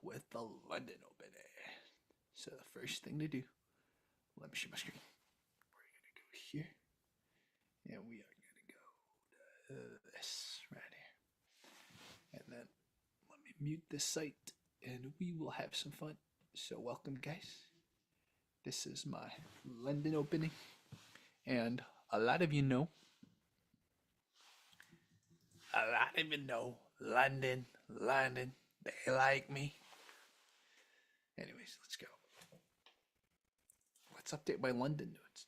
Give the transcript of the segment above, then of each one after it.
with the London opening. So the first thing to do, let me share my screen. We're gonna go here, and we are gonna go to this right here, and then let me mute this site, and we will have some fun. So welcome, guys. This is my London opening, and a lot of you know, London, London. They like me. Anyways, let's go. Let's update my London notes.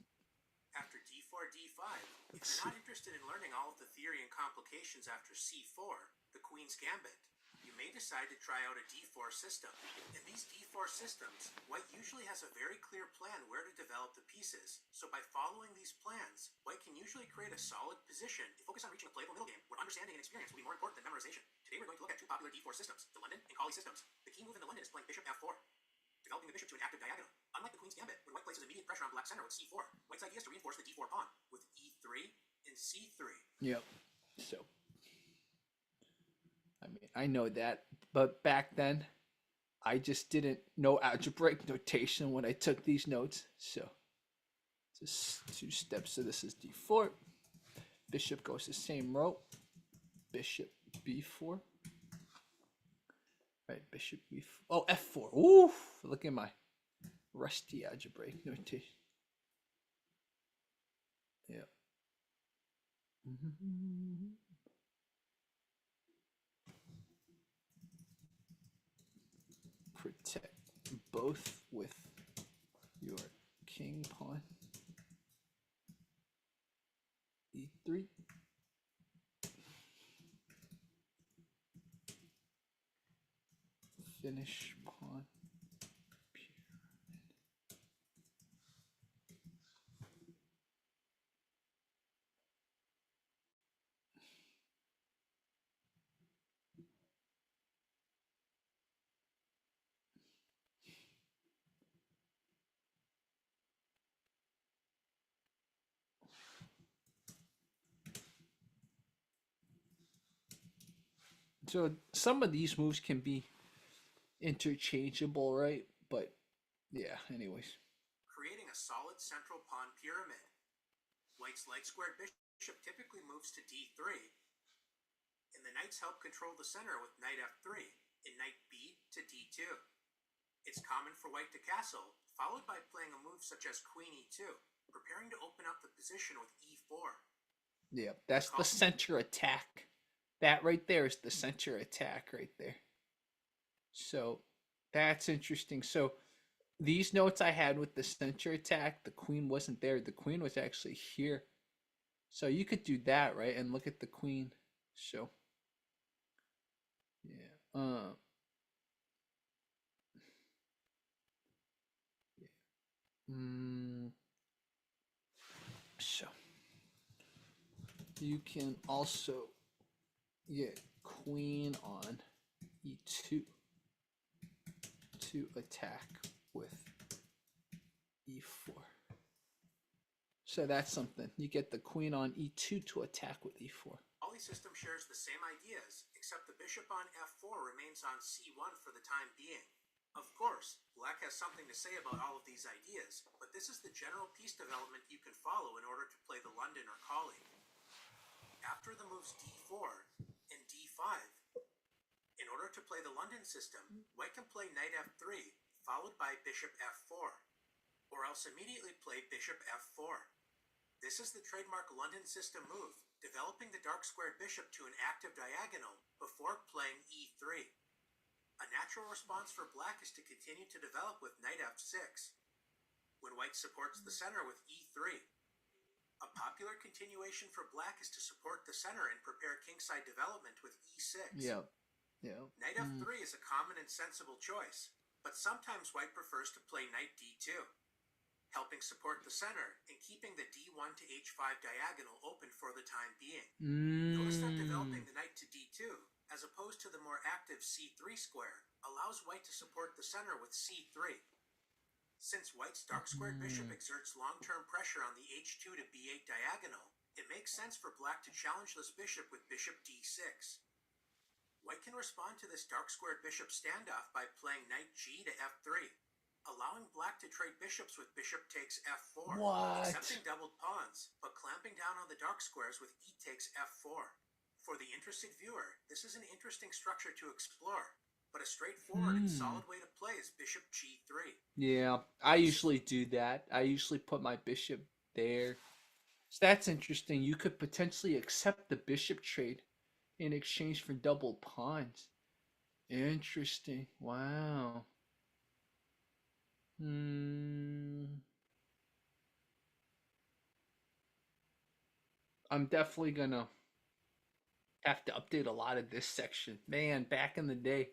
After d4, d5, if Let's you're see. not interested in learning all of the theory and complications after c4, the Queen's Gambit, you may decide to try out a d4 system. In these d4 systems, White usually has a very clear plan where to develop the pieces, so by following these plans, White can usually create a solid position and focus on reaching a playable middle game where understanding and experience will be more important than memorization. Today we're going to look at two popular d4 systems, the London and Colle systems. The key move in the London is playing bishop f4, developing the bishop to an active diagonal. Unlike the Queen's Gambit, where White places immediate pressure on black center with c4, White's idea is to reinforce the d4 pawn with e3 and c3. Yep. So, I mean, I know that, but back then, I just didn't know algebraic notation when I took these notes. So, just two steps. So this is d4. Bishop goes the same row. Bishop b4. Right, bishop b4. Oh, f4. Ooh, look at my rusty algebraic notation. Yeah. Protect both with your king pawn. e3. Finish pawn. So some of these moves can be interchangeable, right? But yeah, anyways. Creating a solid central pawn pyramid. White's light-squared bishop typically moves to d3, and the knights help control the center with knight f3 and knight b to d2. It's common for White to castle, followed by playing a move such as queen e2, preparing to open up the position with e4. Yeah, that's the center attack. That right there is the center attack right there. So that's interesting. So these notes I had with the center attack, the queen wasn't there. The queen was actually here. So you could do that, right? And look at the queen. So yeah. So you can also get queen on e2 to attack with e4. So that's something. You get the queen on e2 to attack with e4. All these system shares the same ideas, except the bishop on f4 remains on c1 for the time being. Of course, Black has something to say about all of these ideas, but this is the general piece development you can follow in order to play the London or Colle. After the moves d4 and d5, in order to play the London system, White can play knight f3, followed by bishop f4, or else immediately play bishop f4. This is the trademark London system move, developing the dark squared bishop to an active diagonal before playing e3. A natural response for Black is to continue to develop with knight f6, when White supports the center with e3. A popular continuation for Black is to support the center and prepare kingside development with e6. Yeah. Knight f3 is a common and sensible choice, but sometimes White prefers to play knight d2, helping support the center and keeping the d1 to h5 diagonal open for the time being. Notice that developing the knight to d2, as opposed to the more active c3 square, allows White to support the center with c3. Since White's dark squared bishop exerts long-term pressure on the h2 to b8 diagonal, it makes sense for Black to challenge this bishop with bishop d6. White can respond to this dark squared bishop standoff by playing knight g to f3, allowing black to trade bishops with bishop takes f4, What? accepting doubled pawns, but clamping down on the dark squares with e takes f4. For the interested viewer, this is an interesting structure to explore, but a straightforward and solid way to play is bishop g3. Yeah, I usually do that. I usually put my bishop there. So that's interesting. You could potentially accept the bishop trade in exchange for double pawns. Interesting. Wow. Hmm. I'm definitely gonna have to update a lot of this section. Man, back in the day,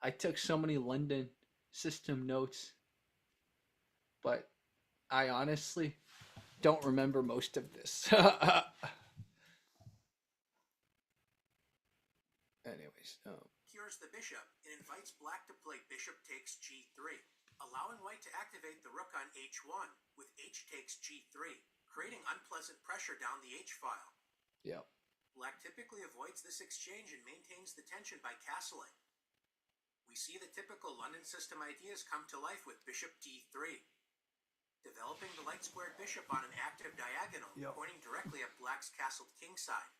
I took so many London system notes, but I honestly don't remember most of this. Anyways, Secures the bishop and invites black to play bishop takes g3, allowing white to activate the rook on h1 with h takes g3, creating unpleasant pressure down the h-file. yeah. Black typically avoids this exchange and maintains the tension by castling. We see the typical London system ideas come to life with bishop d3, developing the light-squared bishop on an active diagonal, pointing directly at black's castled king side.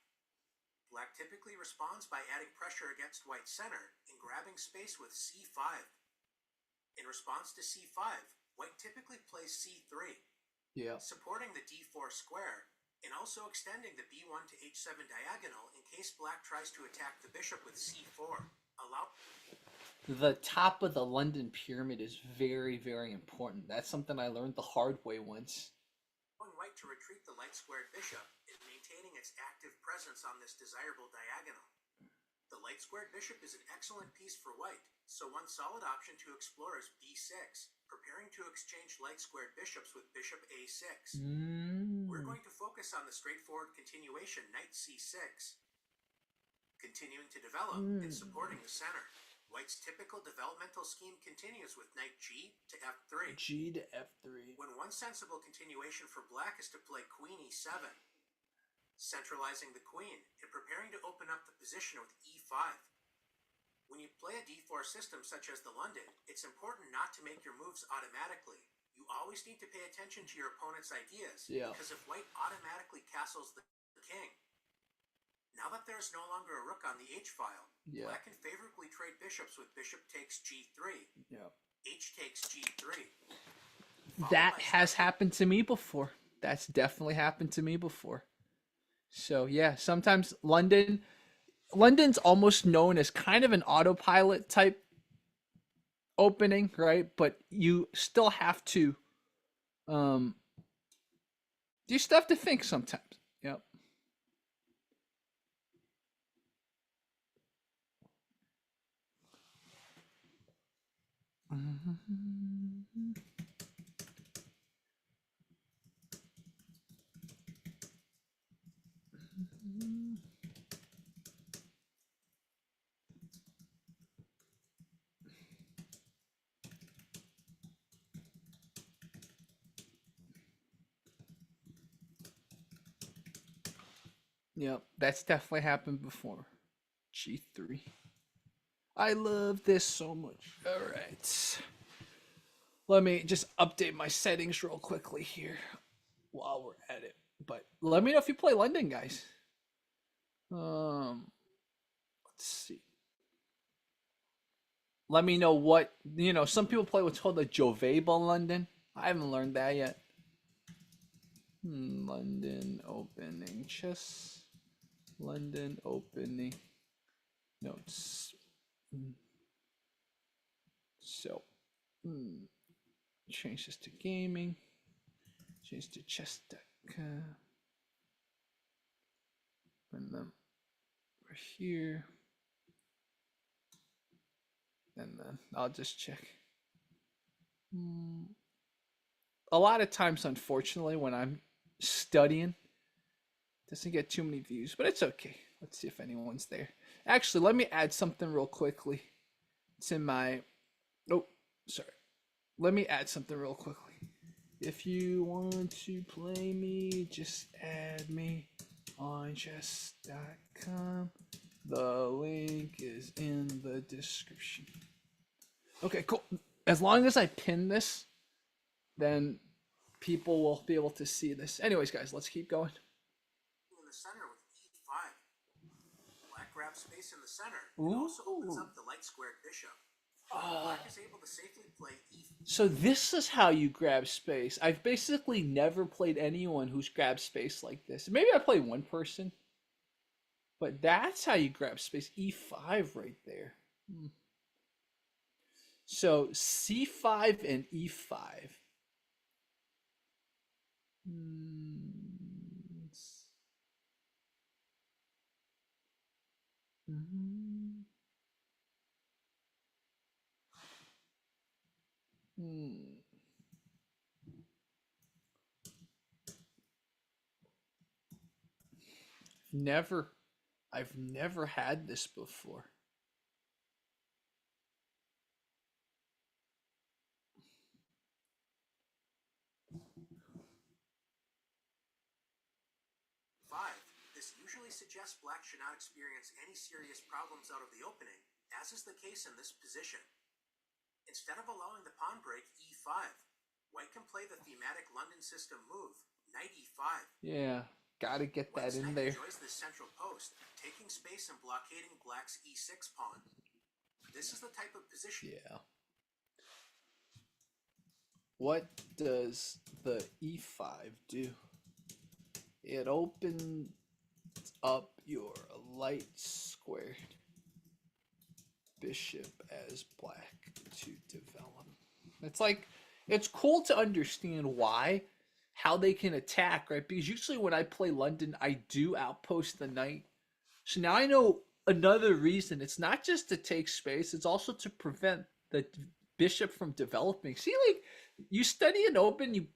Black typically responds by adding pressure against white's center and grabbing space with c5. In response to c5, white typically plays c3, supporting the d4 square, and also extending the b1 to h7 diagonal in case black tries to attack the bishop with c4. The top of the London pyramid is very, very important. That's something I learned the hard way once. Allowing white to retreat the light-squared bishop and maintaining its active presence on this desirable diagonal. The light-squared bishop is an excellent piece for white, so one solid option to explore is b6, preparing to exchange light-squared bishops with bishop a6. We're going to focus on the straightforward continuation knight c6, continuing to develop and supporting the center. White's typical developmental scheme continues with knight g to f3. G to f3. When one sensible continuation for black is to play queen e7, centralizing the queen and preparing to open up the position with e5. When you play a d4 system such as the London, it's important not to make your moves automatically. You always need to pay attention to your opponent's ideas, because if white automatically castles the king, now that there's no longer a rook on the h-file, black can favorably trade bishops with bishop takes g3, h takes g3. That has happened to me before. That's definitely happened to me before. So yeah, sometimes London's almost known as kind of an autopilot type opening, right? But you still have to you still have to think sometimes. Yep. Yep, that's definitely happened before. G3. I love this so much. All right. Let me just update my settings real quickly here while we're at it. But let me know if you play London, guys. Let's see. Let me know what, some people play what's called the Jovable London. I haven't learned that yet. London opening chess. London opening notes. So, change this to gaming. Change to chess.com. And then we're here. And then I'll just check. A lot of times, unfortunately, when I'm studying, it doesn't get too many views, but it's okay. Let's see if anyone's there. Actually, let me add something real quickly. It's in my... Oh, sorry. Let me add something real quickly. If you want to play me, just add me on chess.com. The link is in the description. Okay, cool. As long as I pin this, then people will be able to see this. Anyways, guys, let's keep going. In the center with e5. Black grabs space in the center. It Ooh. also opens up the light-squared bishop. Black is able to safely play e. So this is how you grab space. I've basically never played anyone who's grabbed space like this. Maybe I played one person, but that's how you grab space. E5 right there. So C5 and E5. Never, I've never had this before. This usually suggests black should not experience any serious problems out of the opening, as is the case in this position. Instead of allowing the pawn break e5, white can play the thematic London system move, knight e5. Yeah, gotta get that in there. Enjoys this central post, taking space and blockading black's e6 pawn. This is the type of position. Yeah. What does the e5 do? It opens up your light squared bishop as black to develop. It's like, it's cool to understand why, how they can attack, right? Because usually when I play London, I do outpost the knight. So now I know another reason. It's not just to take space, it's also to prevent the bishop from developing. See, like, you study an opening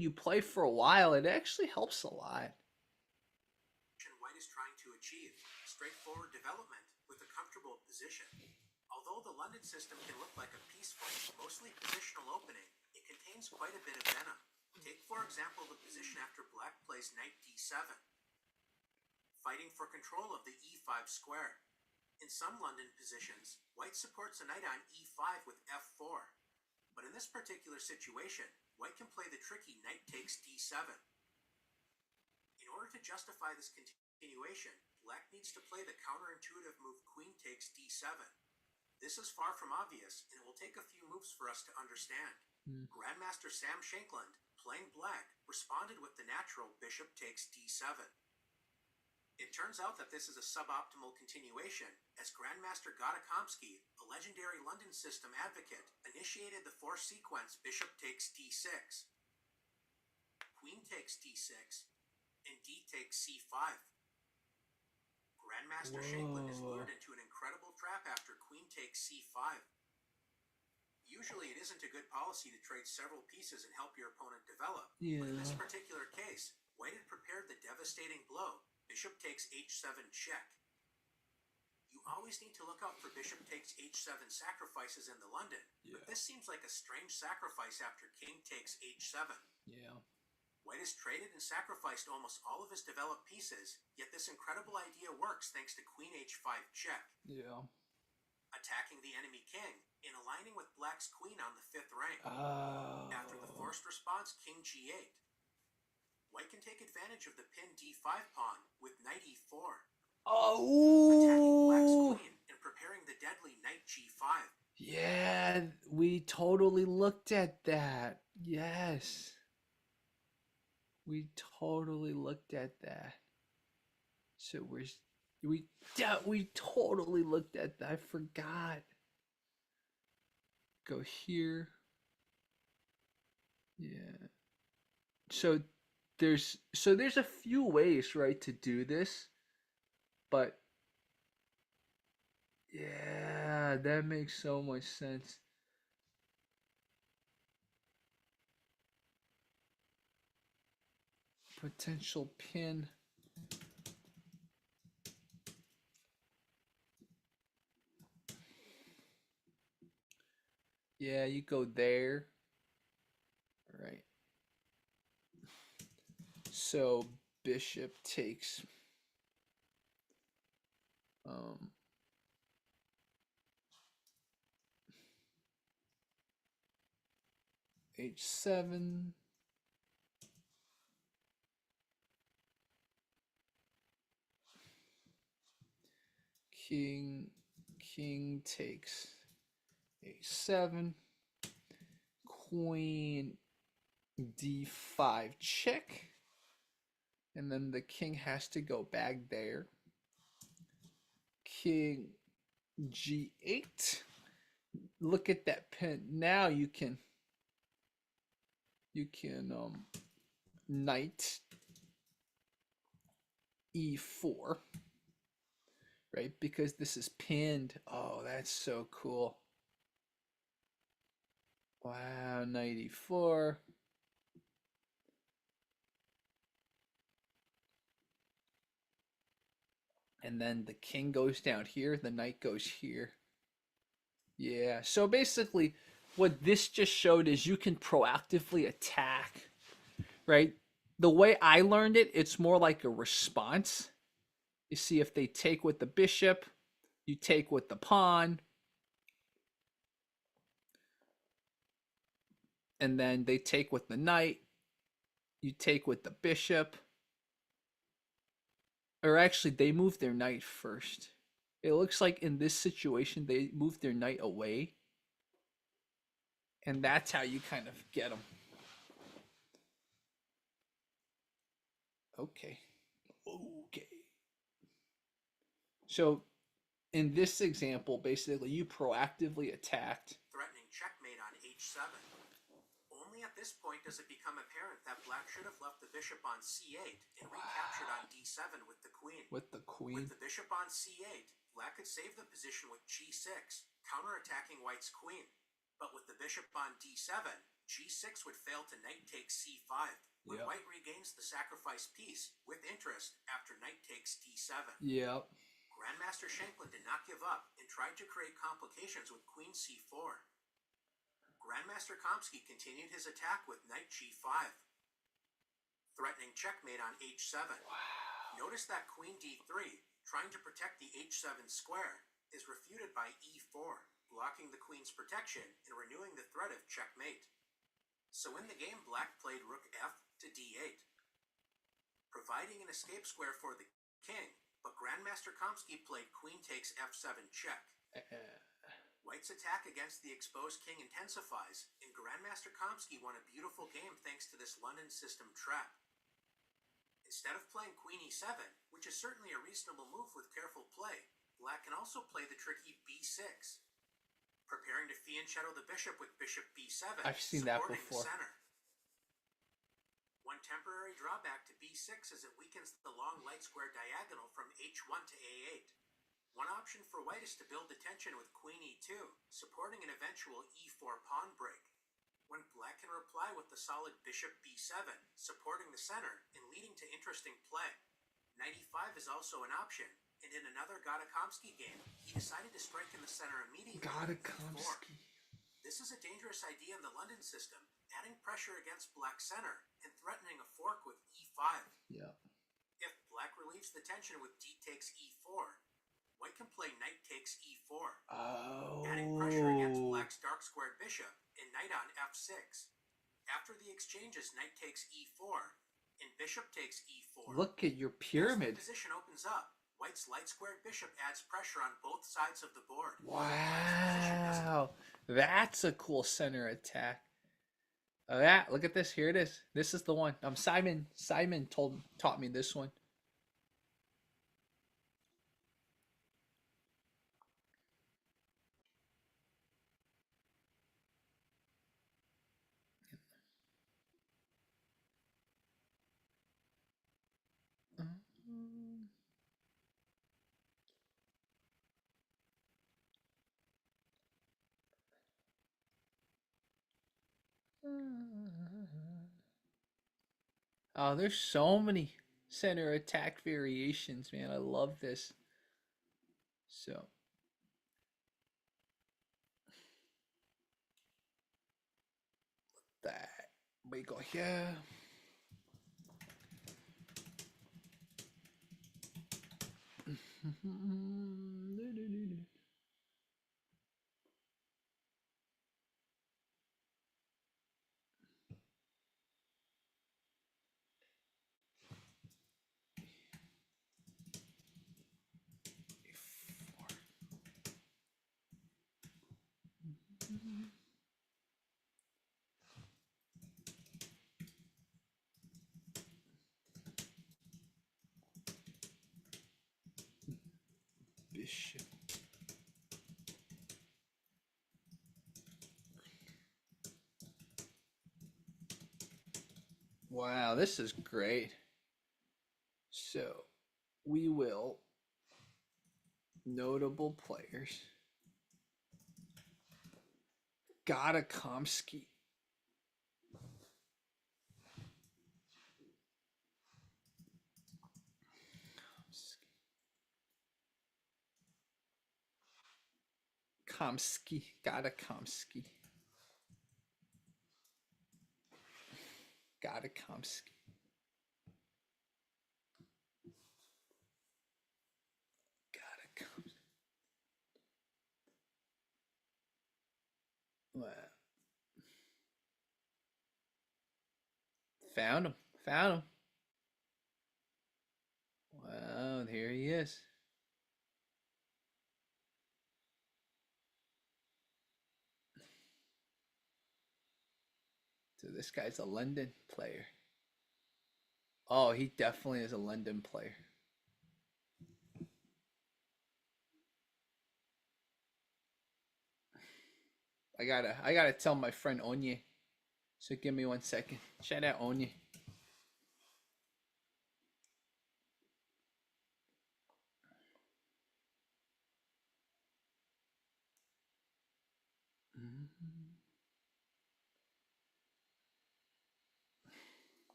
you play for a while, it actually helps a lot. White is trying to achieve straightforward development with a comfortable position. Although the London system can look like a peaceful, mostly positional opening, it contains quite a bit of venom. Take, for example, the position after black plays knight d7, fighting for control of the e5 square. In some London positions, white supports a knight on e5 with f4. But in this particular situation, white can play the tricky knight takes d7. In order to justify this continuation, black needs to play the counterintuitive move queen takes d7. This is far from obvious, and it will take a few moves for us to understand. Grandmaster Sam Shankland, playing black, responded with the natural bishop takes d7. It turns out that this is a suboptimal continuation, as Grandmaster Gadakomsky, a legendary London system advocate, initiated the force sequence bishop takes d6, queen takes d6, and d takes c5. Grandmaster Shankland is lured into an incredible trap after queen takes c5. Usually it isn't a good policy to trade several pieces and help your opponent develop, but in this particular case, white had prepared the devastating blow, bishop takes h7 check. You always need to look out for bishop takes h7 sacrifices in the London, but this seems like a strange sacrifice after king takes h7. Yeah. White has traded and sacrificed almost all of his developed pieces, yet this incredible idea works thanks to queen h5 check. Yeah. Attacking the enemy king, and aligning with black's queen on the 5th rank. After the forced response, king g8. White can take advantage of the pinned d5 pawn with knight e4. Attacking black's queen and preparing the deadly knight g5. Yeah, we totally looked at that. Yes. We totally looked at that. So we totally looked at that. I forgot. Go here. Yeah. So there's a few ways, right, to do this. But yeah, that makes so much sense. Potential pin. Yeah, you go there. Right. So bishop takes. Um, H7. King takes A7. Queen D5 check. And then the king has to go back there. King G8. Look at that pin. Now you can knight E4, right? Because this is pinned. Oh, that's so cool. Wow, knight E4. And then the king goes down here, the knight goes here. Yeah, so basically what this just showed is you can proactively attack, right? The way I learned it, it's more like a response. You see, if they take with the bishop, you take with the pawn, and then they take with the knight, you take with the bishop. Or actually, they move their knight first. It looks like in this situation, they move their knight away. And that's how you kind of get them. Okay. Okay. So in this example, basically, you proactively attacked. Threatening checkmate on h7. Only at this point does it become apparent that black should have left the bishop on c8 and recaptured on d7 with the queen. With the queen? With the bishop on c8, black could save the position with g6, counterattacking white's queen. But with the bishop on d7, g6 would fail to knight takes c5, when white regains the sacrifice piece with interest after knight takes d7. Yep. Grandmaster Shanklin did not give up and tried to create complications with queen c4. Grandmaster Komsky continued his attack with knight g5, threatening checkmate on h7. Wow. Notice that queen d3, trying to protect the h7 square, is refuted by e4, blocking the queen's protection and renewing the threat of checkmate. So in the game, black played rook f to d8, providing an escape square for the king, but Grandmaster Komsky played queen takes f7 check. White's attack against the exposed king intensifies, and Grandmaster Komsky won a beautiful game thanks to this London system trap. Instead of playing queen e7, which is certainly a reasonable move with careful play, black can also play the tricky b6, preparing to fianchetto the bishop with bishop b7, I've seen that supporting before. the center. One temporary drawback to b6 is it weakens the long light square diagonal from h1 to a8. One option for white is to build the tension with queen e2, supporting an eventual e4 pawn break, when black can reply with the solid bishop b7, supporting the center and leading to interesting play. Knight e5 is also an option, and in another Gadakomsky game, he decided to strike in the center immediately. Gadakomsky. This is a dangerous idea in the London system, adding pressure against black's center and threatening a fork with e5. Yeah. If black relieves the tension with d takes e4, white can play knight takes e4, adding pressure against black's dark squared bishop and knight on f6. After the exchanges, knight takes e4 and bishop takes e4. Look at your pyramid. As the position opens up, white's light squared bishop adds pressure on both sides of the board. Wow. That's a cool center attack. Oh yeah, look at this. Here it is. This is the one. Simon taught me this one. Oh, there's so many center attack variations, man. I love this. So that we go here. Bishop. Wow, this is great. So we will notable players. Gadakomsky. Gadakomsky. Gadakomsky. Wow. Found him. Found him. Wow, here he is. So this guy's a London player. Oh, he definitely is a London player. I gotta tell my friend Onye. So give me 1 second. Shout out Onye.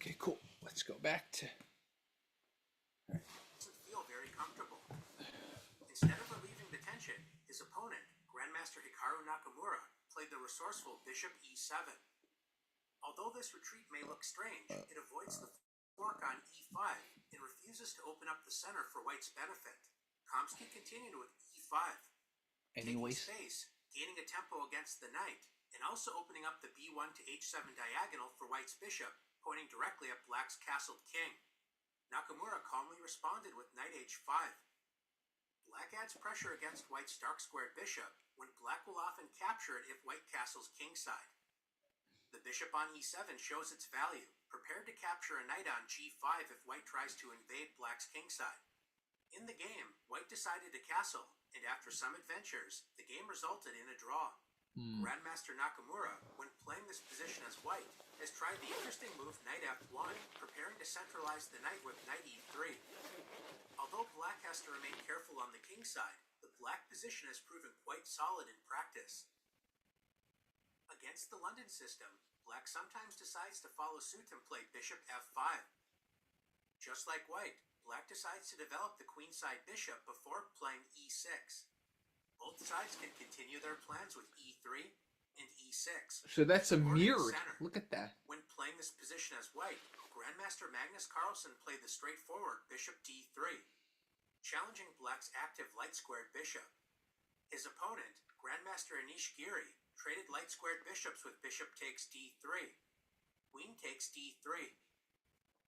Okay, cool. Let's go back to. Doesn't feel very comfortable. Instead of relieving the tension, his opponent, Grandmaster Hikaru Nakamura, played the resourceful Bishop e7. Although this retreat may look strange, it avoids the fork on e5 and refuses to open up the center for White's benefit. Komsky continued with e5, taking space, gaining a tempo against the knight, and also opening up the b1 to h7 diagonal for White's bishop, pointing directly at Black's castled king. Nakamura calmly responded with knight h5. Black adds pressure against White's dark-squared bishop, when Black will often capture it if White castles kingside. The bishop on e7 shows its value, prepared to capture a knight on g5 if White tries to invade Black's kingside. In the game, White decided to castle, and after some adventures, the game resulted in a draw. Grandmaster Nakamura, when playing this position as White, has tried the interesting move knight f1, preparing to centralize the knight with knight e3. Although Black has to remain careful on the king side, the Black position has proven quite solid in practice. Against the London system, Black sometimes decides to follow suit and play bishop f5. Just like White, Black decides to develop the queenside bishop before playing e6. Both sides can continue their plans with e3 and e6. So that's a mirrored. Look at that. When playing this position as White, Grandmaster Magnus Carlsen played the straightforward bishop d3, challenging Black's active light-squared bishop. His opponent, Grandmaster Anish Giri, traded light-squared bishops with bishop takes d3, queen takes d3.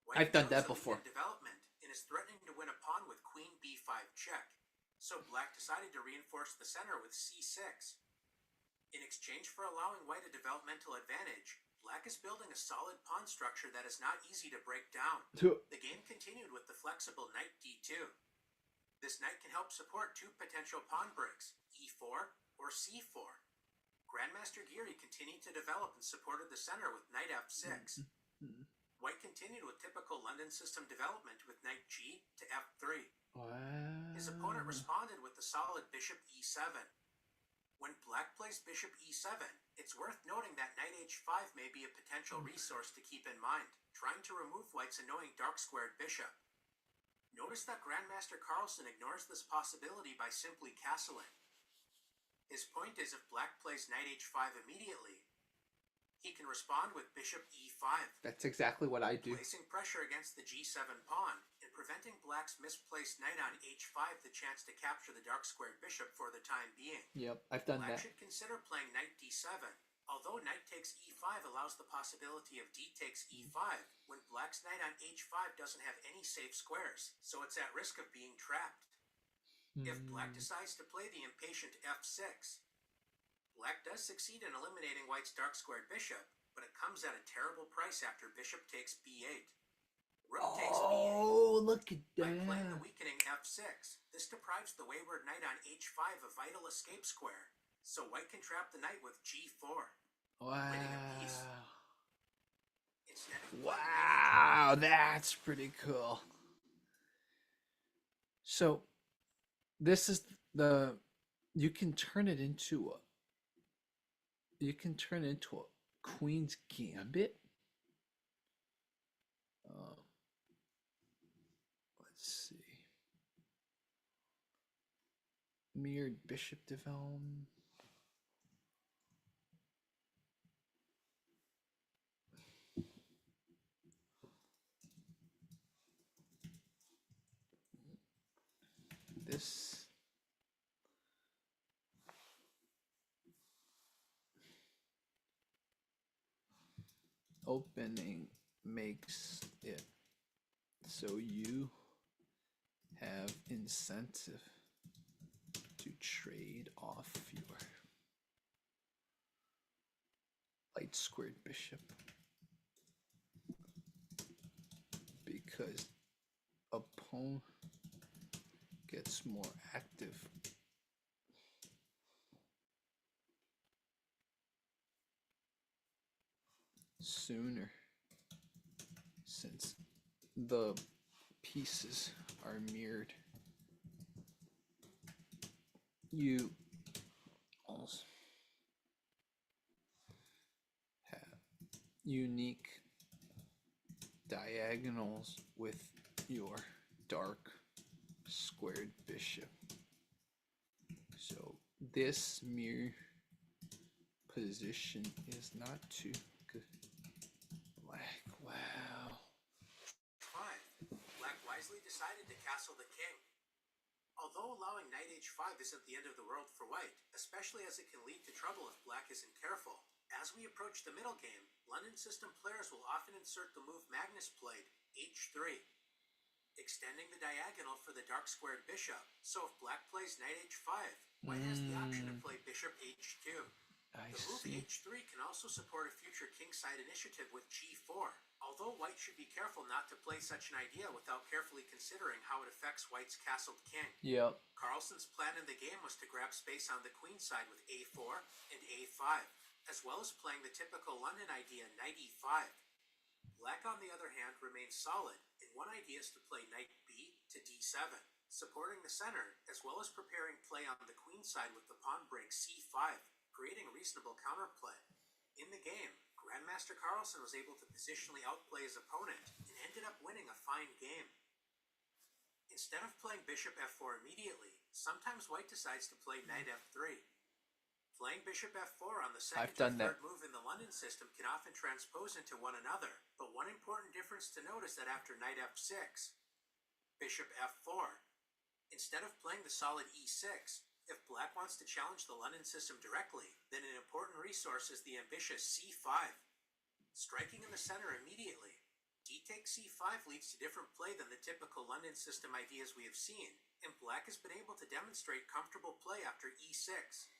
White I've done that before. Development and is threatening to win a pawn with queen b5 check. So Black decided to reinforce the center with c6. In exchange for allowing White a developmental advantage, Black is building a solid pawn structure that is not easy to break down. The game continued with the flexible knight d2. This knight can help support two potential pawn breaks, e4 or c4. Grandmaster Giri continued to develop and supported the center with knight f6. White continued with typical London system development with knight g to f3. Wow. His opponent responded with the solid bishop e7. When black plays bishop e7, it's worth noting that knight h5 may be a potential resource to keep in mind, trying to remove white's annoying dark-squared bishop. Notice that Grandmaster Carlsen ignores this possibility by simply castling. His point is if black plays knight h5 immediately, he can respond with bishop e5. That's exactly what I do. Placing pressure against the g7 pawn and preventing black's misplaced knight on h5 the chance to capture the dark-squared bishop for the time being. Yep, I've done Black that. should consider playing knight d7, although knight takes e5 allows the possibility of d takes e5 when black's knight on h5 doesn't have any safe squares, so it's at risk of being trapped. If black decides to play the impatient f6, black does succeed in eliminating white's dark-squared bishop, but it comes at a terrible price after bishop takes b8. Rook takes b8. Oh, look at By playing the that. weakening f6, this deprives the wayward knight on h5 a vital escape square, so white can trap the knight with g4. Winning a piece. Wow. Instead of Wow, that's pretty cool. So, this is you can turn it into a queen's gambit. Let's see. Mirrored bishop development. This opening makes it so you have incentive to trade off your light squared bishop because a pawn gets more active sooner since the pieces are mirrored. You also have unique diagonals with your dark squared bishop. So this mirror position is not too good. Black, wow. 5. Black wisely decided to castle the king. Although allowing knight h5 isn't the end of the world for white, especially as it can lead to trouble if black isn't careful, as we approach the middle game, London system players will often insert the move Magnus played, h3, extending the diagonal for the dark-squared bishop. So if black plays knight h5, white has the option to play bishop h2. The move h3 can also support a future kingside initiative with g4, although white should be careful not to play such an idea without carefully considering how it affects white's castled king. Yep. Carlsen's plan in the game was to grab space on the queen side with a4 and a5, as well as playing the typical London idea knight e5. Black, on the other hand, remains solid, and one idea is to play knight b to d7, supporting the center, as well as preparing play on the queen side with the pawn break c5, creating reasonable counterplay. In the game, Grandmaster Carlsen was able to positionally outplay his opponent and ended up winning a fine game. Instead of playing bishop f4 immediately, sometimes white decides to play knight f3. Playing bishop f4 on the second or third move in the London system can often transpose into one another, but one important difference to note is that after knight f6, bishop f4, instead of playing the solid e6, if black wants to challenge the London system directly, then an important resource is the ambitious c5. Striking in the center immediately, d takes c5 leads to different play than the typical London system ideas we have seen, and black has been able to demonstrate comfortable play after e6,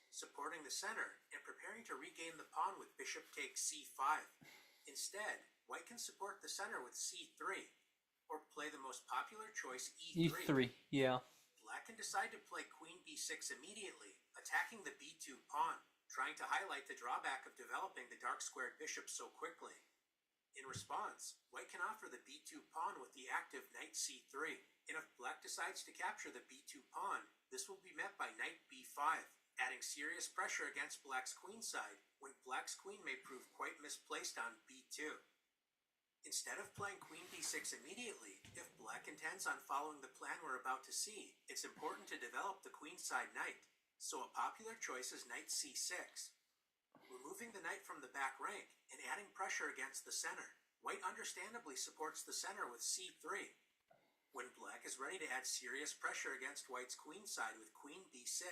supporting the center and preparing to regain the pawn with bishop takes c5. Instead, white can support the center with c3, or play the most popular choice e3. E3, yeah. Black can decide to play queen b6 immediately, attacking the b2 pawn, trying to highlight the drawback of developing the dark-squared bishop so quickly. In response, white can offer the b2 pawn with the active knight c3, and if black decides to capture the b2 pawn, this will be met by knight b5, adding adding serious pressure against black's queenside when black's queen may prove quite misplaced on b2. Instead of playing queen b6 immediately, if black intends on following the plan we're about to see, it's important to develop the queenside knight. So a popular choice is knight c6. Removing the knight from the back rank and adding pressure against the center, white understandably supports the center with c3. When black is ready to add serious pressure against white's queenside with queen b6,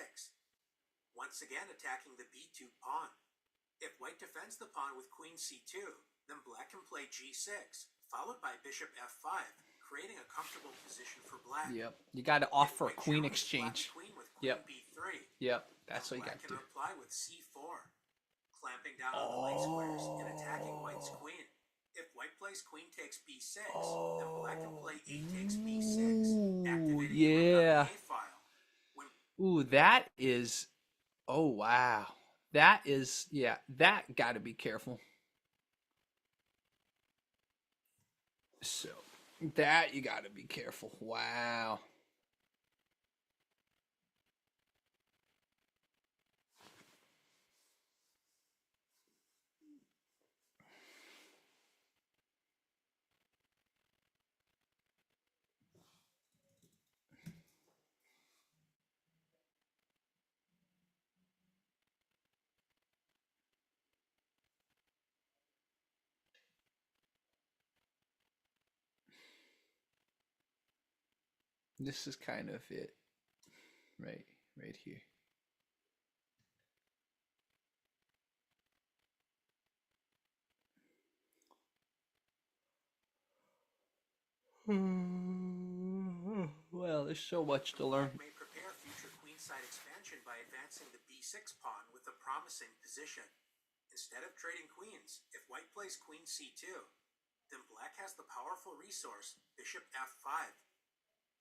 once again attacking the b2 pawn. If white defends the pawn with queen c2, then black can play g6, followed by bishop f5, creating a comfortable position for black. Yep. You got to offer a queen exchange. Queen with queen Yep. b3. Yep. That's what you got Black to do. can reply with c4, clamping down on the light squares and attacking white's queen. If white plays queen takes b6, then black can play a takes b6, activating yeah. the a file. Ooh, that is. Oh wow. That is. Yeah. That got to be careful. So that you got to be careful. Wow. This is kind of it. Right here. Well, there's so much to learn. Black may prepare future queenside expansion by advancing the b6 pawn with a promising position. Instead of trading queens, if white plays queen c2, then black has the powerful resource bishop f5,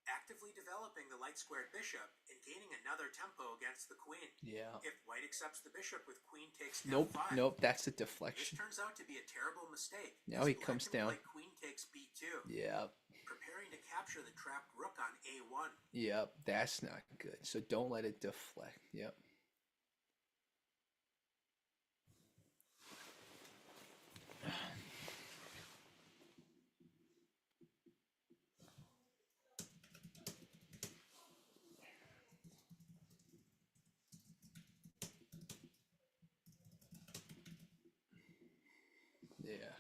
actively developing the light squared bishop and gaining another tempo against the queen. Yeah. If white accepts the bishop with queen takes Nope. f5, Nope. That's a this deflection. turns out to be a terrible mistake. Now he comes down. Play queen takes b2. Yeah. Preparing to capture the trapped rook on a1. Yep. That's not good. So don't let it deflect. Yep. Yeah.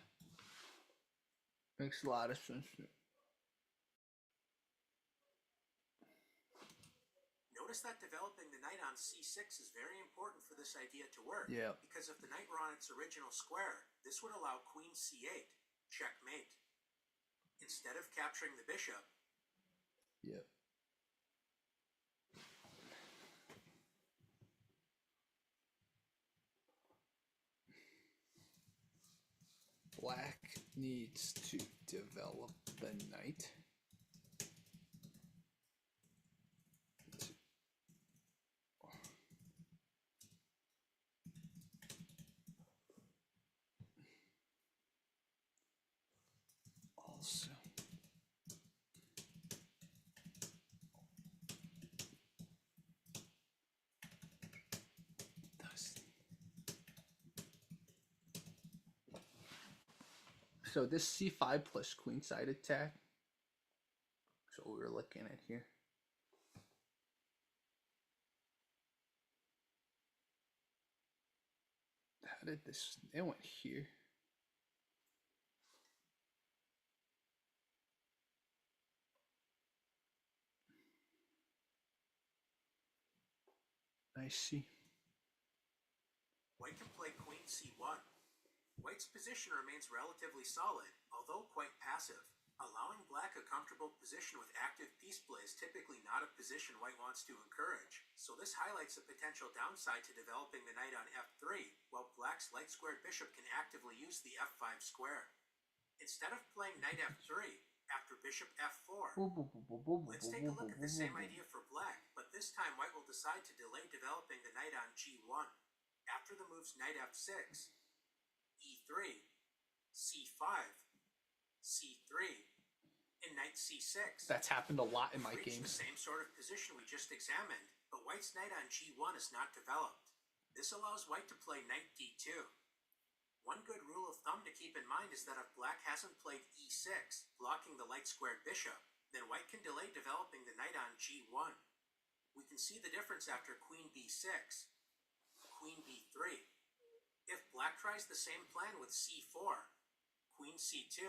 Makes a lot of sense. Notice that developing the knight on c6 is very important for this idea to work. Yeah. Because if the knight were on its original square, this would allow queen c8, checkmate. Instead of capturing the bishop. Yep. Black needs to develop the knight. Also. So this c5 plus queenside attack. So we're looking at here. How did this? It went here. I see. White can play queen c1. White's position remains relatively solid, although quite passive. Allowing black a comfortable position with active piece play is typically not a position white wants to encourage, so this highlights a potential downside to developing the knight on f3, while black's light squared bishop can actively use the f5 square. Instead of playing knight f3, after bishop f4, let's take a look at the same idea for black, but this time white will decide to delay developing the knight on g1. After the moves knight f6, e3, c5, c3, and knight c6. That's happened a lot in my games. games. The same sort of position we just examined, but white's knight on g1 is not developed. This allows white to play knight d2. One good rule of thumb to keep in mind is that if black hasn't played e6, blocking the light-squared bishop, then white can delay developing the knight on g1. We can see the difference after queen b6, queen b3. If black tries the same plan with c4, queen c2,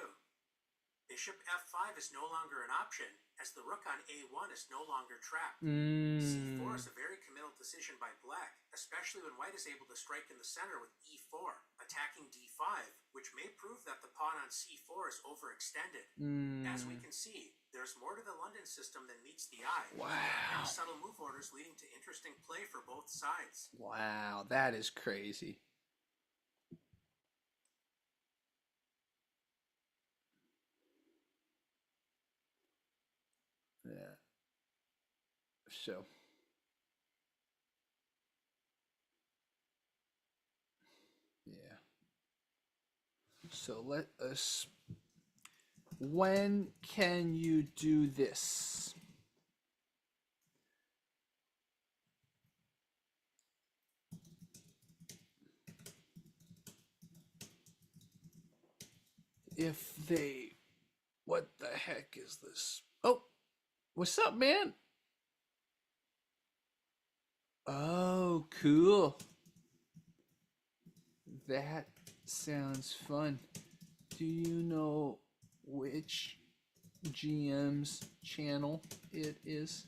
bishop f5 is no longer an option, as the rook on a1 is no longer trapped. c4 is a very committal decision by black, especially when white is able to strike in the center with e4, attacking d5, which may prove that the pawn on c4 is overextended. As we can see, there's more to the London system than meets the eye. Wow. There are many subtle move orders leading to interesting play for both sides. Wow, that is crazy. Yeah. So. Yeah. So let us. When can you do this? If they. What the heck is this? Oh, what's up, man? Oh, cool. That sounds fun. Do you know which GM's channel it is?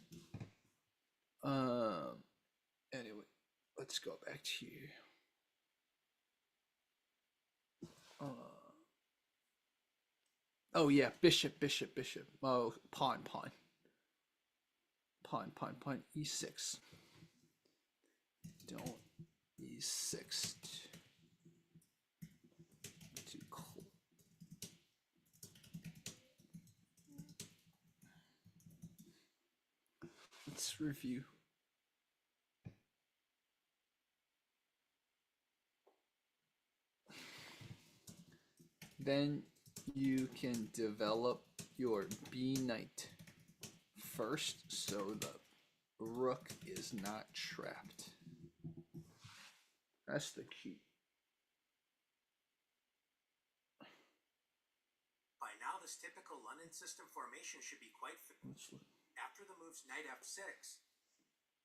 Anyway, let's go back to you. Oh yeah, bishop. Oh, pawn. E6. Don't E6. Too cold. Let's review. Then you can develop your B knight first so the rook is not trapped. That's the key. By now, this typical London system formation should be quite familiar. After the moves knight f6,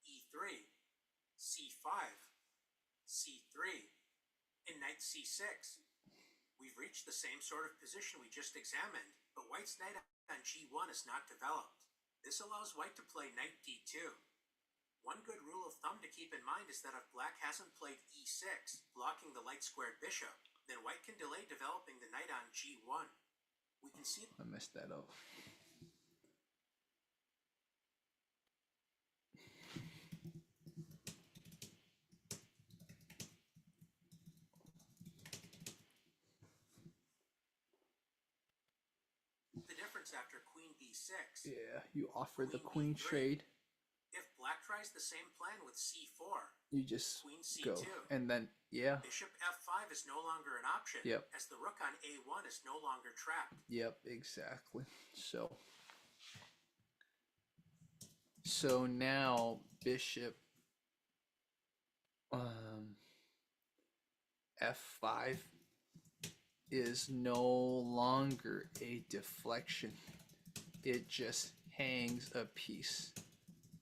e3, c5, c3, and knight c6, we've reached the same sort of position we just examined, but white's knight on g1 is not developed. This allows white to play knight d2. One good rule of thumb to keep in mind is that if black hasn't played e6, blocking the light-squared bishop, then white can delay developing the knight on g1. We can see... I messed that up. The difference after queen b6. Yeah, you offer the queen trade. If black tries the same plan with c4, you just queen c2, go, and then yeah, bishop f5 is no longer an option. Yep. As the rook on a1 is no longer trapped. Yep, exactly. So now bishop f5 is no longer a deflection. It just hangs a piece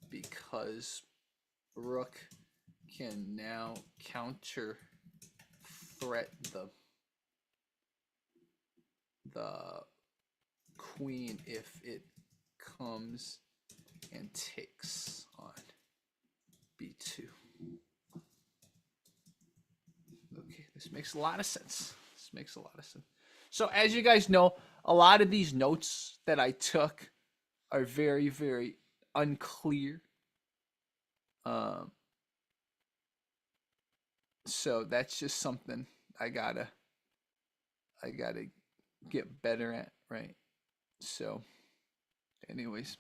because rook can now counter threat the queen if it comes and takes on b2. Okay, this makes a lot of sense. So as you guys know, a lot of these notes that I took are very, very unclear. So that's just something I gotta get better at, right? So, anyways.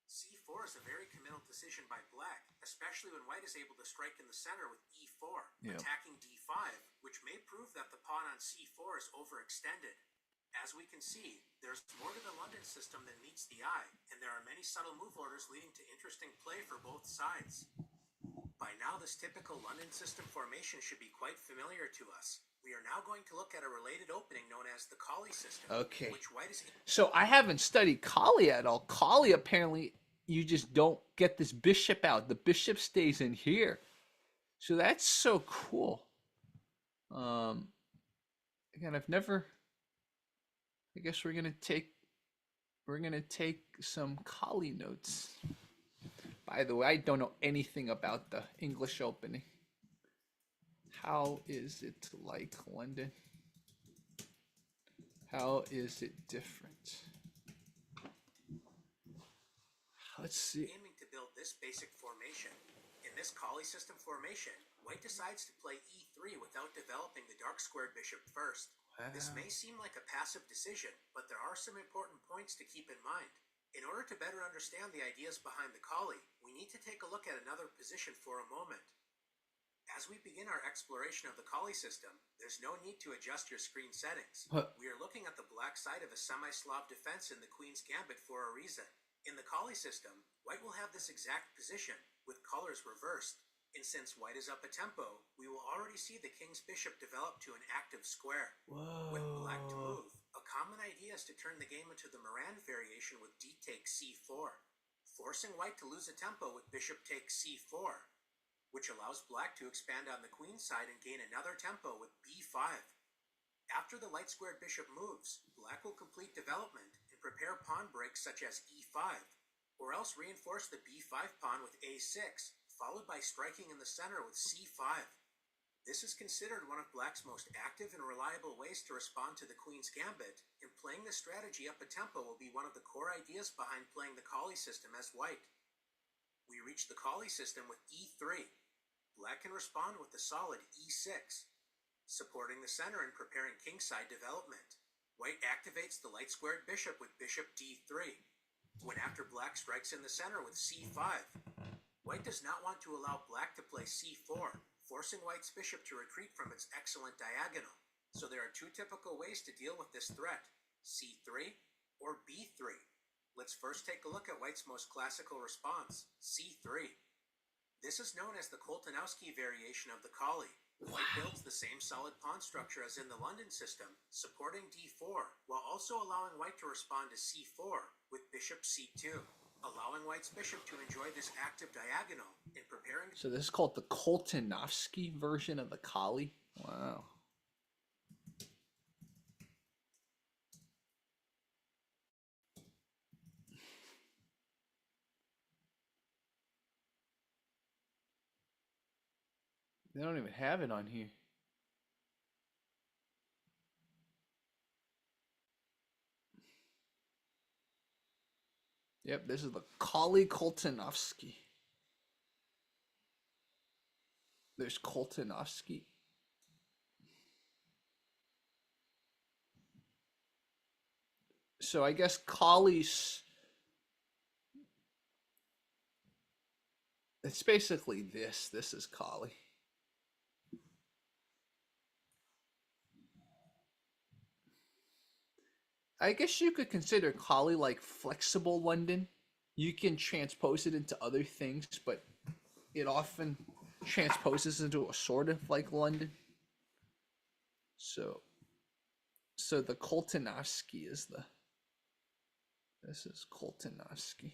c4 is a very committal decision by black, especially when white is able to strike in the center with e4, Yep. attacking d5, which may prove that the pawn on c4 is overextended. As we can see, there's more to the London system than meets the eye, and there are many subtle move orders leading to interesting play for both sides. By now, this typical London system formation should be quite familiar to us. We are now going to look at a related opening known as the Colle system, Okay. which white is... So I haven't studied Colle at all. Colle, apparently, you just don't get this bishop out. The bishop stays in here. So that's so cool. Again, I've never... I guess we're gonna take some Colle notes. By the way, I don't know anything about the English opening. How is it like London? How is it different? Let's see. Aiming to build this basic formation. In this Colle system formation, white decides to play e3 without developing the dark squared bishop first. Wow. This may seem like a passive decision, but there are some important points to keep in mind. In order to better understand the ideas behind the Colle, we need to take a look at another position for a moment. As we begin our exploration of the Colle system, there's no need to adjust your screen settings. What? We are looking at the black side of a semi-Slav defense in the Queen's Gambit for a reason. In the Colle system, white will have this exact position, with colors reversed. And since white is up a tempo, we will already see the king's bishop develop to an active square. Whoa. With black to move, a common idea is to turn the game into the Morand variation with d takes c4, forcing white to lose a tempo with bishop takes c4, which allows black to expand on the queen's side and gain another tempo with b5. After the light squared bishop moves, black will complete development and prepare pawn breaks such as e5, or else reinforce the b5 pawn with a6, followed by striking in the center with c5. This is considered one of black's most active and reliable ways to respond to the queen's gambit, and playing this strategy up a tempo will be one of the core ideas behind playing the Colle system as white. We reach the Colle system with e3. Black can respond with the solid e6, supporting the center and preparing kingside development. White activates the light squared bishop with bishop d3, when after black strikes in the center with c5. White does not want to allow black to play c4, forcing white's bishop to retreat from its excellent diagonal. So there are two typical ways to deal with this threat, c3 or b3. Let's first take a look at white's most classical response, c3. This is known as the Koltanowski variation of the Colle. White builds the same solid pawn structure as in the London system, supporting d4, while also allowing white to respond to c4 with bishop c2, allowing white's bishop to enjoy this active diagonal and preparing... So this is called the Koltanowski version of the Colle? Wow. They don't even have it on here. Yep, this is the Colle Koltanowski. There's Koltanowski. So I guess Colle's... It's basically this. This is Colle. I guess you could consider Colle like flexible London. You can transpose it into other things, but it often transposes into a sort of like London. So the Koltanowski is the... This is Koltanowski.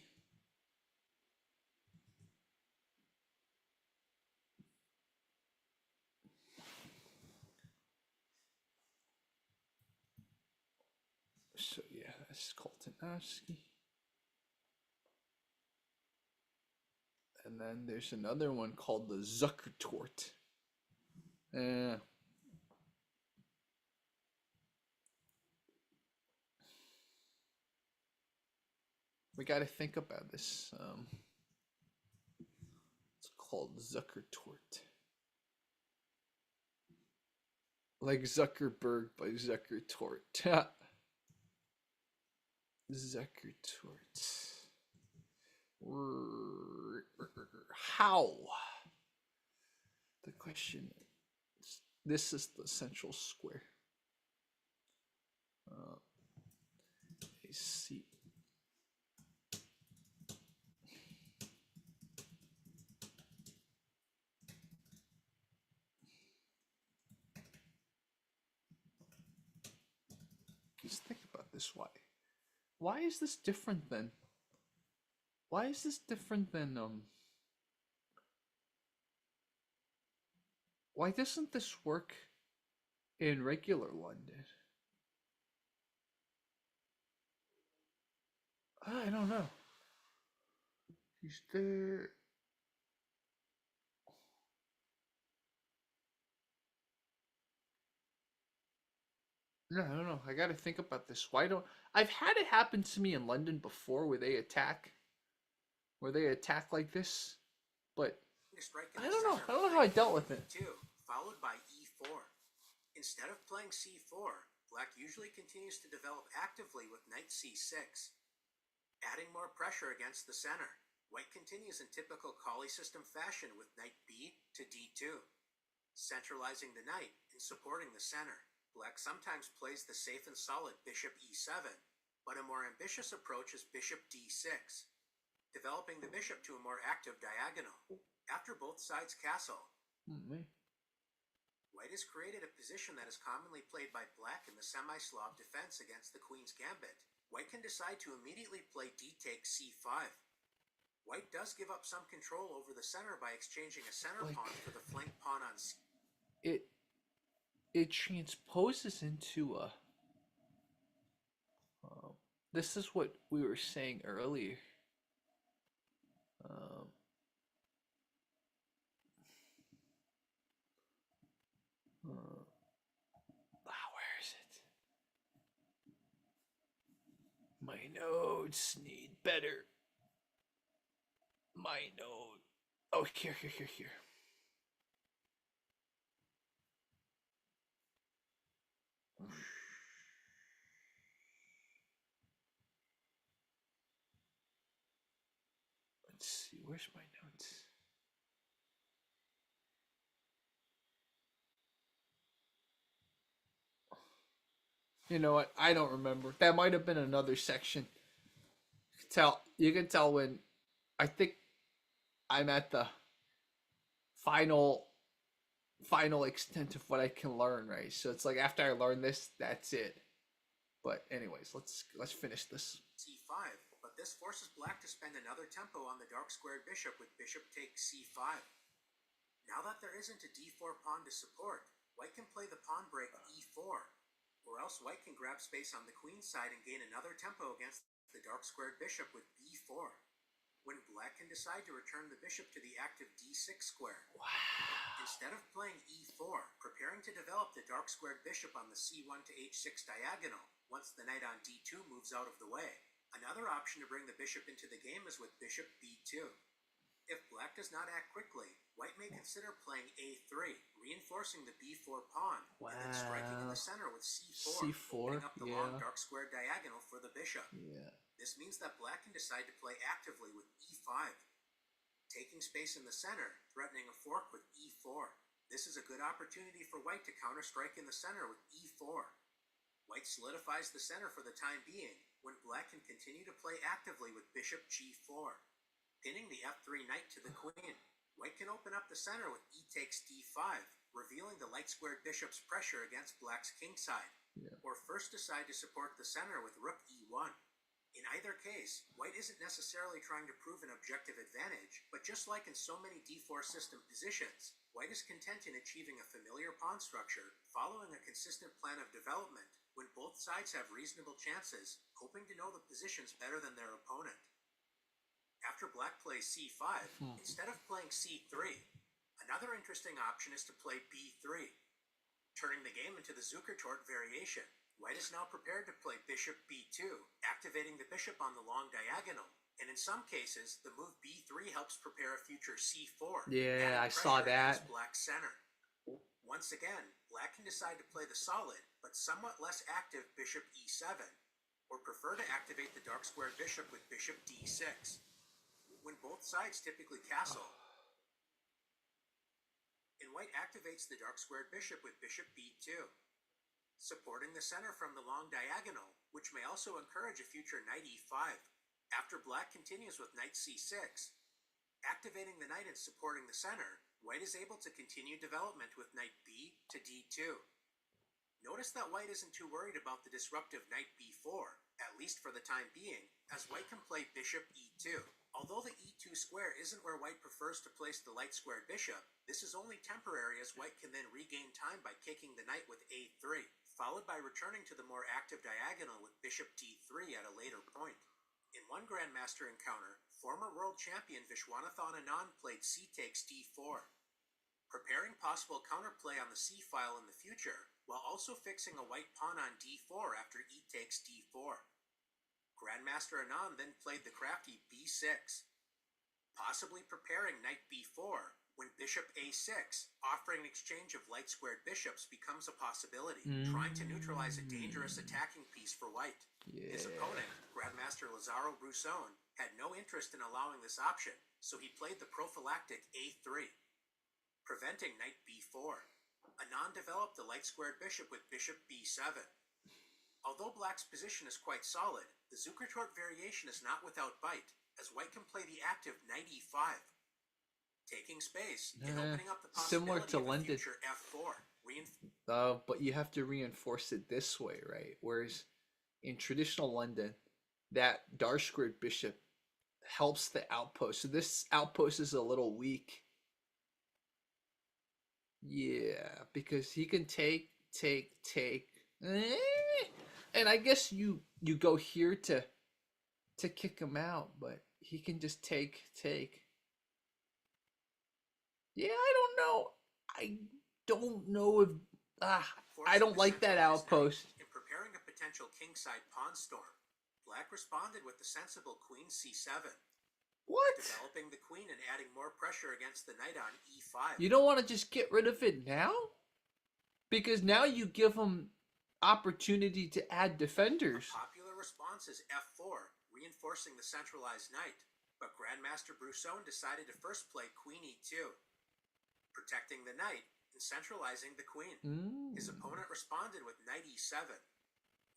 So yeah, that's Koltanowski. And then there's another one called the Zuckertort. We got to think about this. It's called Zuckertort. Like Zuckerberg by Zuckertort. Zuckertort. How? The question is, this is the central square. see. Just think about this. Why is this different than? Why is this different than Why doesn't this work in regular London? I don't know. Is there? No, I don't know. I gotta think about this. Why don't I've had it happen to me in London before where they attack like this, but Strike in I the don't know. center I don't with know how I knight dealt with it. E2, followed by E4. Instead of playing C4, black usually continues to develop actively with knight C6, adding more pressure against the center. White continues in typical Colle system fashion with knight B to D2, centralizing the knight and supporting the center. Black sometimes plays the safe and solid bishop E7, but a more ambitious approach is bishop D6, developing the bishop to a more active diagonal. After both sides castle, White has created a position that is commonly played by black in the semi-Slav defense against the queen's gambit. White can decide to immediately play d takes c5. White does give up some control over the center by exchanging a center pawn for the flank pawn on c. It transposes into a. This is what we were saying earlier. Where is it? My notes need better. My note. Oh, here. Let's see. Where's my notes? You know what? I don't remember. That might have been another section. You can tell when I think I'm at the final extent of what I can learn, right? So it's like after I learn this, that's it. But anyways, let's finish this. c5, but this forces black to spend another tempo on the dark squared bishop with bishop takes c5. Now that there isn't a d4 pawn to support, white can play the pawn break e4, or else white can grab space on the queen's side and gain another tempo against the dark squared bishop with b4, when black can decide to return the bishop to the active d6 square. Wow. Instead of playing e4, preparing to develop the dark squared bishop on the c1 to h6 diagonal once the knight on d2 moves out of the way. Another option to bring the bishop into the game is with bishop b2. If black does not act quickly, white may consider playing a3, reinforcing the b4 pawn, and then striking in the center with c4, opening up the long dark square diagonal for the bishop. This means that black can decide to play actively with e5, taking space in the center, threatening a fork with e4. This is a good opportunity for white to counter-strike in the center with e4. White solidifies the center for the time being, when black can continue to play actively with bishop g4, pinning the f3 knight to the queen. White can open up the center with e takes d5, revealing the light-squared bishop's pressure against black's kingside, or first decide to support the center with rook e1. In either case, white isn't necessarily trying to prove an objective advantage, but just like in so many d4 system positions, white is content in achieving a familiar pawn structure, following a consistent plan of development, when both sides have reasonable chances, hoping to know the positions better than their opponent. After black plays c5, instead of playing c3, another interesting option is to play b3, turning the game into the Zukertort variation. White is now prepared to play bishop b2, activating the bishop on the long diagonal, and in some cases, the move b3 helps prepare a future c4. Yeah, I saw that. Black's center. Once again, black can decide to play the solid, but somewhat less active bishop e7, or prefer to activate the dark squared bishop with bishop d6, when both sides typically castle. And white activates the dark squared bishop with bishop b2. supporting the center from the long diagonal, which may also encourage a future knight e5. After black continues with knight c6, activating the knight and supporting the center, white is able to continue development with knight b to d2. Notice that white isn't too worried about the disruptive knight b4, at least for the time being, as white can play bishop e2. Although the e2 square isn't where white prefers to place the light-squared bishop, this is only temporary as white can then regain time by kicking the knight with a3, followed by returning to the more active diagonal with bishop d3 at a later point. In one Grandmaster encounter, former world champion Vishwanathan Anand played c takes d4, preparing possible counterplay on the c-file in the future, while also fixing a white pawn on d4 after e takes d4. Grandmaster Anand then played the crafty b6, possibly preparing knight b4 when bishop a6, offering an exchange of light-squared bishops, becomes a possibility, trying to neutralize a dangerous attacking piece for white. Yeah. His opponent, Grandmaster Lazaro Brusson, had no interest in allowing this option, so he played the prophylactic a3, preventing knight b4. Anand developed the light-squared bishop with bishop b7. Although black's position is quite solid, the Zukertort variation is not without bite, as white can play the active knight e5, taking space and opening up the similar possibility to of a London. future f4. But you have to reinforce it this way, right? Whereas in traditional London, that dark squared bishop helps the outpost. So this outpost is a little weak. Yeah, because he can take. And I guess you go here to kick him out, but he can just take. Yeah, I don't know if I don't like that outpost. In preparing a potential kingside pawn storm, black responded with the sensible queen c7. What? Developing the queen and adding more pressure against the knight on e5. You don't want to just get rid of it now? Because now you give him opportunity to add defenders. A popular response is f4, reinforcing the centralized knight. But Grandmaster Brusson decided to first play queen e2, protecting the knight and centralizing the queen. His opponent responded with knight e7.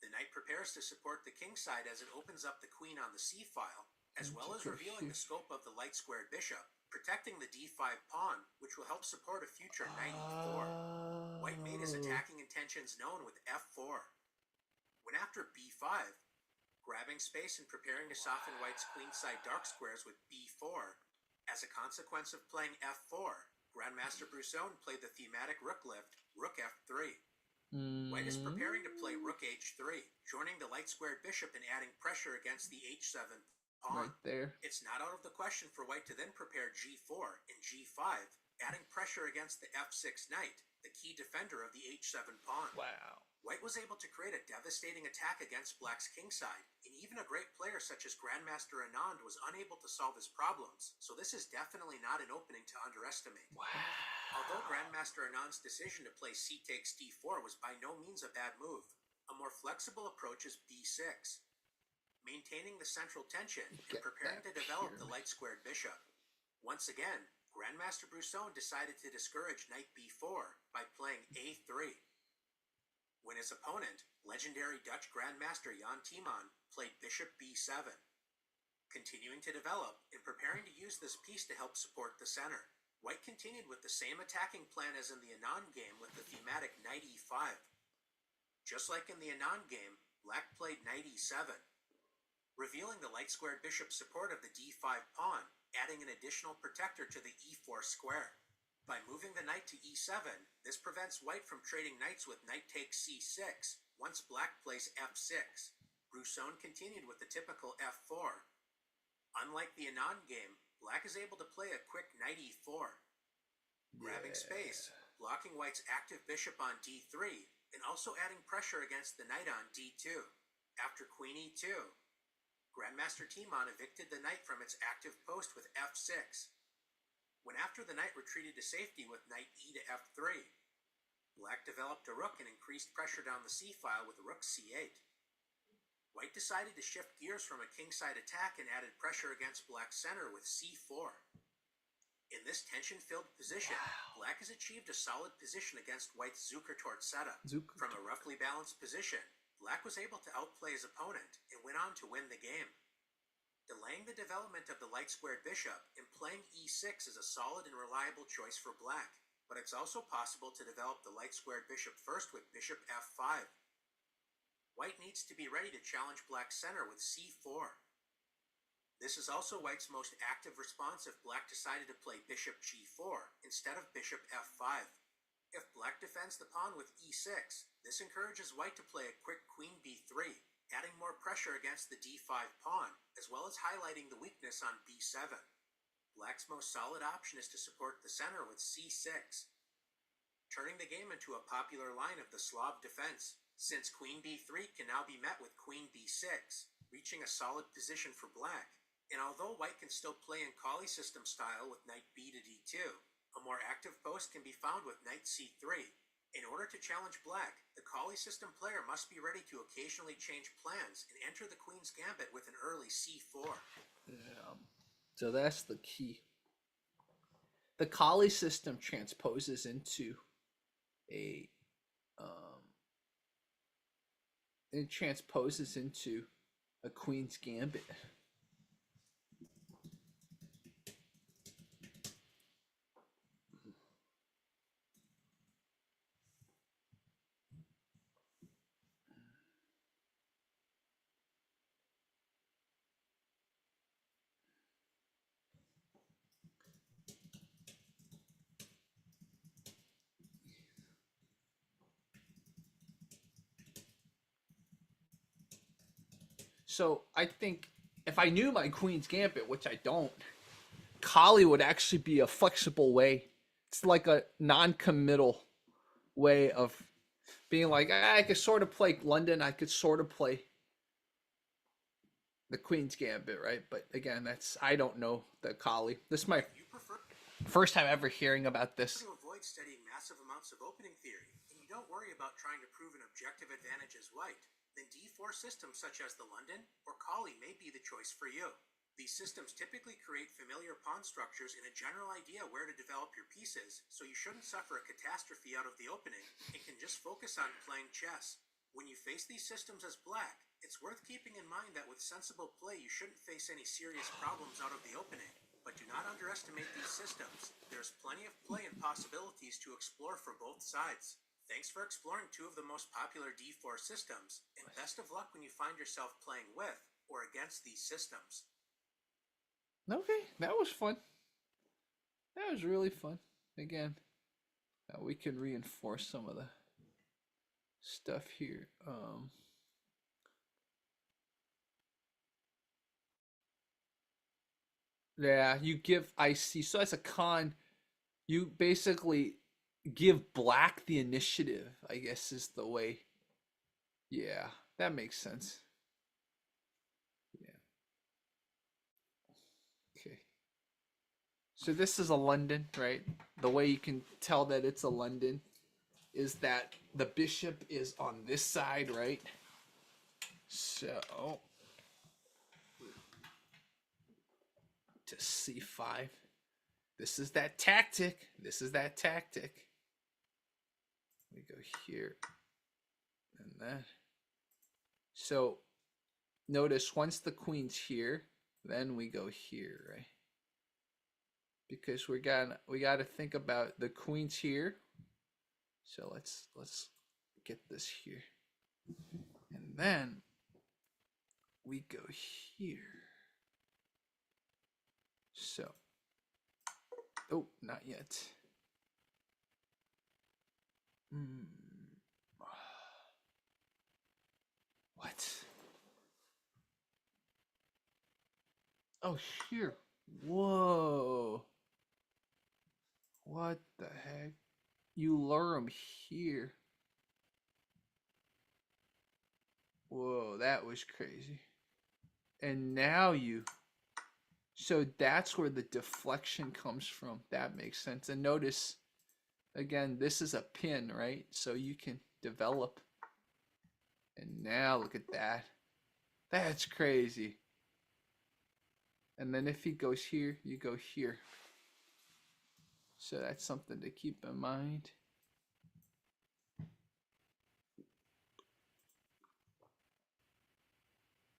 The knight prepares to support the kingside as it opens up the queen on the c-file, as well as revealing the scope of the light-squared bishop, protecting the d5 pawn, which will help support a future knight e4. White made his attacking intentions known with f4. When after b5, grabbing space and preparing to soften white's queenside dark squares with b4, as a consequence of playing f4, Grandmaster Brusson played the thematic rook lift, rook f3. White is preparing to play rook h3, joining the light-squared bishop and adding pressure against the h7 pawn. Right there. It's not out of the question for white to then prepare g4 and g5, adding pressure against the f6 knight, the key defender of the h7 pawn. Wow. White was able to create a devastating attack against black's kingside, and even a great player such as Grandmaster Anand was unable to solve his problems, so this is definitely not an opening to underestimate. Wow. Although Grandmaster Anand's decision to play c takes d4 was by no means a bad move, a more flexible approach is b6, maintaining the central tension and preparing to develop the light-squared bishop. Once again, Grandmaster Brusson decided to discourage knight b4 by playing a3. When his opponent, legendary Dutch Grandmaster Jan Timman, played bishop b7, continuing to develop and preparing to use this piece to help support the center. White continued with the same attacking plan as in the Anand game with the thematic knight e5. Just like in the Anand game, black played knight e7, revealing the light-squared bishop support of the d5 pawn, adding an additional protector to the e4 square. By moving the knight to e7, this prevents white from trading knights with knight takes c6 once black plays f6. Brusson continued with the typical f4. Unlike the Anand game, black is able to play a quick knight e4, grabbing space, blocking white's active bishop on d3, and also adding pressure against the knight on d2. After queen e2, Grandmaster Timman evicted the knight from its active post with f6. When after the knight retreated to safety with knight e to f3, black developed a rook and increased pressure down the c-file with rook c8. White decided to shift gears from a kingside attack and added pressure against black's center with c4. In this tension-filled position, Black has achieved a solid position against White's Zukertort setup. From a roughly balanced position, Black was able to outplay his opponent and went on to win the game. Delaying the development of the light-squared bishop and playing e6 is a solid and reliable choice for Black, but it's also possible to develop the light-squared bishop first with bishop f5. White needs to be ready to challenge Black's center with c4. This is also White's most active response if Black decided to play bishop g4 instead of bishop f5. If Black defends the pawn with e6, this encourages White to play a quick queen b3, adding more pressure against the d5 pawn, as well as highlighting the weakness on b7. Black's most solid option is to support the center with c6, turning the game into a popular line of the Slav defense, since queen b3 can now be met with queen b6, reaching a solid position for Black. And although White can still play in Colle system style with knight b to d2, a more active post can be found with knight c3. In order to challenge Black, the Colle system player must be ready to occasionally change plans and enter the queen's gambit with an early c4. Yeah. So that's the key. The Colle system transposes into a queen's gambit. So I think if I knew my queen's gambit, which I don't, Colle would actually be a flexible way. It's like a non-committal way of being like, I could sort of play London, I could sort of play the queen's gambit, right? But again, I don't know the Colle. This is my first time ever hearing about this. To avoid studying massive amounts of opening theory, and you don't worry about trying to prove an objective advantage as White, then d4 systems such as the London or Colle may be the choice for you. These systems typically create familiar pawn structures and a general idea where to develop your pieces, so you shouldn't suffer a catastrophe out of the opening and can just focus on playing chess. When you face these systems as Black, it's worth keeping in mind that with sensible play you shouldn't face any serious problems out of the opening. But do not underestimate these systems. There's plenty of play and possibilities to explore for both sides. Thanks for exploring two of the most popular d4 systems, and best of luck when you find yourself playing with or against these systems. Okay, that was fun. That was really fun. Again, we can reinforce some of the stuff here. Yeah, you give IC. So as a con, you basically give Black the initiative, I guess is the way. Yeah, that makes sense. Yeah. Okay. So this is a London, right? The way you can tell that it's a London is that the bishop is on this side, right? So to c5. This is that tactic. This is that tactic. We go here and that. So notice once the queen's here, then we go here, right? Because we gotta think about the queen's here. So let's get this here. And then we go here. So, oh, not yet. What? Oh, here. Whoa. What the heck? You lure him here. Whoa, that was crazy. And now you... So that's where the deflection comes from. That makes sense. And notice, again, this is a pin, right? So you can develop. And now look at that. That's crazy. And then if he goes here, you go here. So that's something to keep in mind.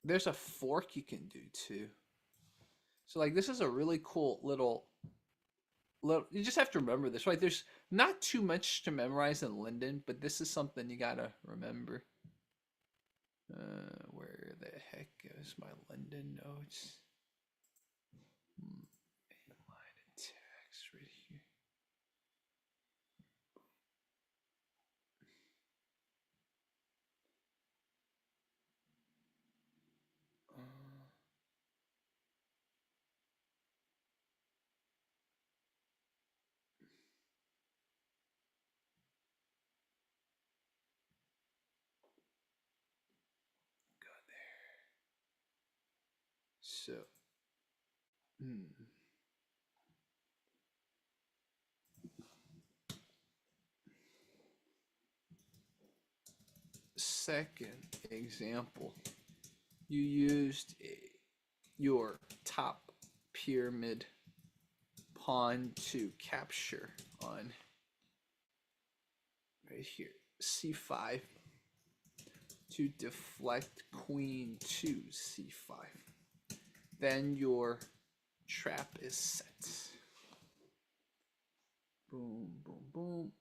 There's a fork you can do too. So like this is a really cool little you just have to remember this, right? There's not too much to memorize in Linden, but this is something you gotta remember. Where the heck goes my Linden notes? Line of text right here. Go there. So, second example, you used your top pyramid pawn to capture on right here c5 to deflect queen to c5. Then your trap is set. Boom, boom, boom.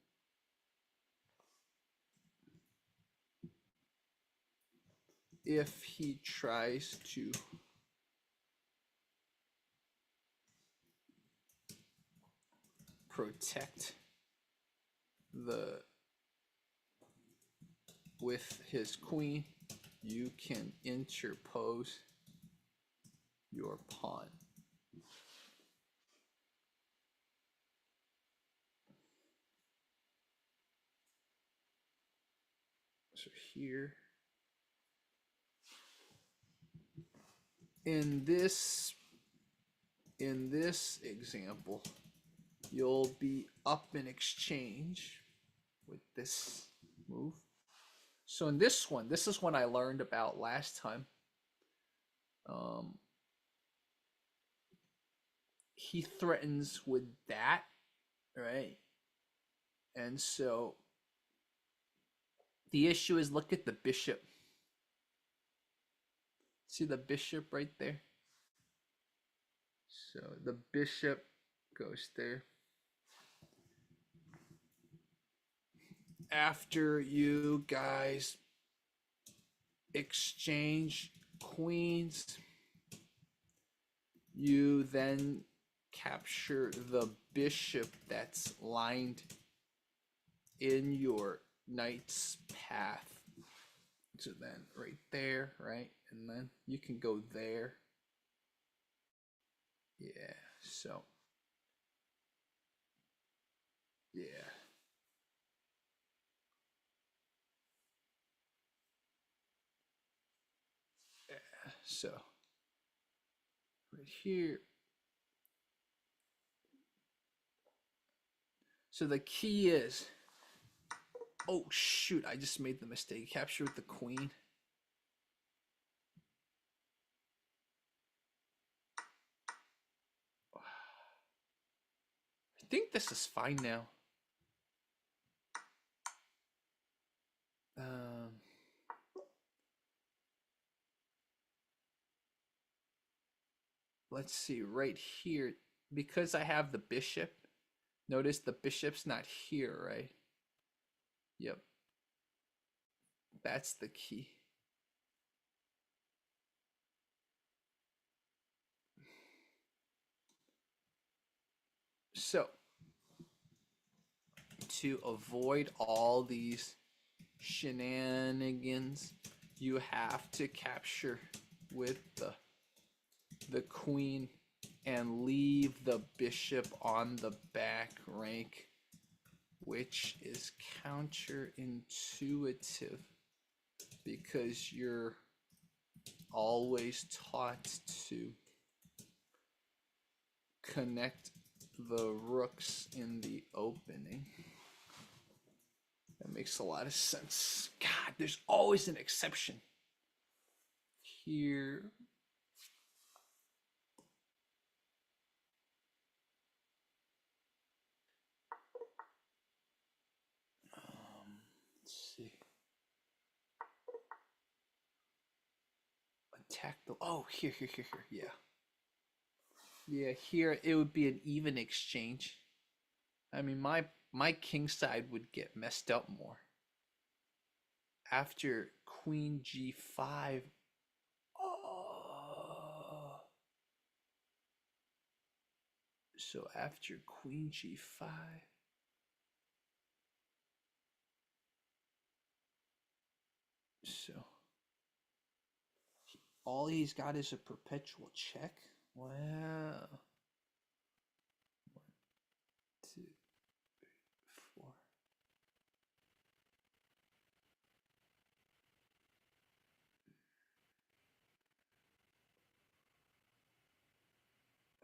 If he tries to protect the with his queen, you can interpose your pawn. So here, in this example, you'll be up in exchange with this move. So in this one, this is one I learned about last time. He threatens with that, right? And so the issue is, look at the bishop. See the bishop right there? So the bishop goes there. After you guys exchange queens, you then capture the bishop that's lined in your knight's path. So then right there, right? And then you can go there. Yeah, so yeah. So right here. So the key is, oh shoot, I just made the mistake. Capture with the queen. I think this is fine now. Let's see, right here, because I have the bishop, notice the bishop's not here, right? Yep. That's the key. So, to avoid all these shenanigans, you have to capture with the queen and leave the bishop on the back rank, which is counterintuitive because you're always taught to connect the rooks in the opening. That makes a lot of sense. God, there's always an exception. Here. attack the... Oh, here. Yeah. Yeah, here it would be an even exchange. I mean, my king side would get messed up more. After queen g5. Oh. So after queen g5. So all he's got is a perpetual check. Wow. 1, 2, 4.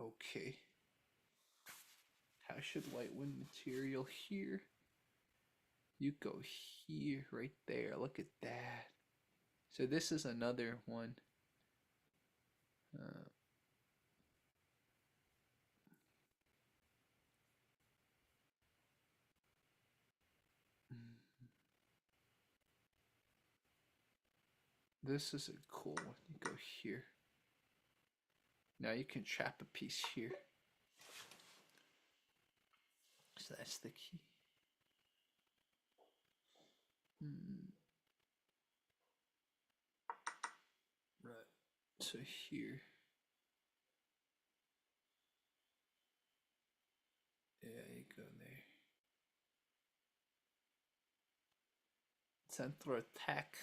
Okay. How should white win material here? You go here, right there. Look at that. So this is another one. Uh, this is a cool one. You go here. Now you can trap a piece here. So that's the key. Right. So here. Yeah, you go there. Central attack.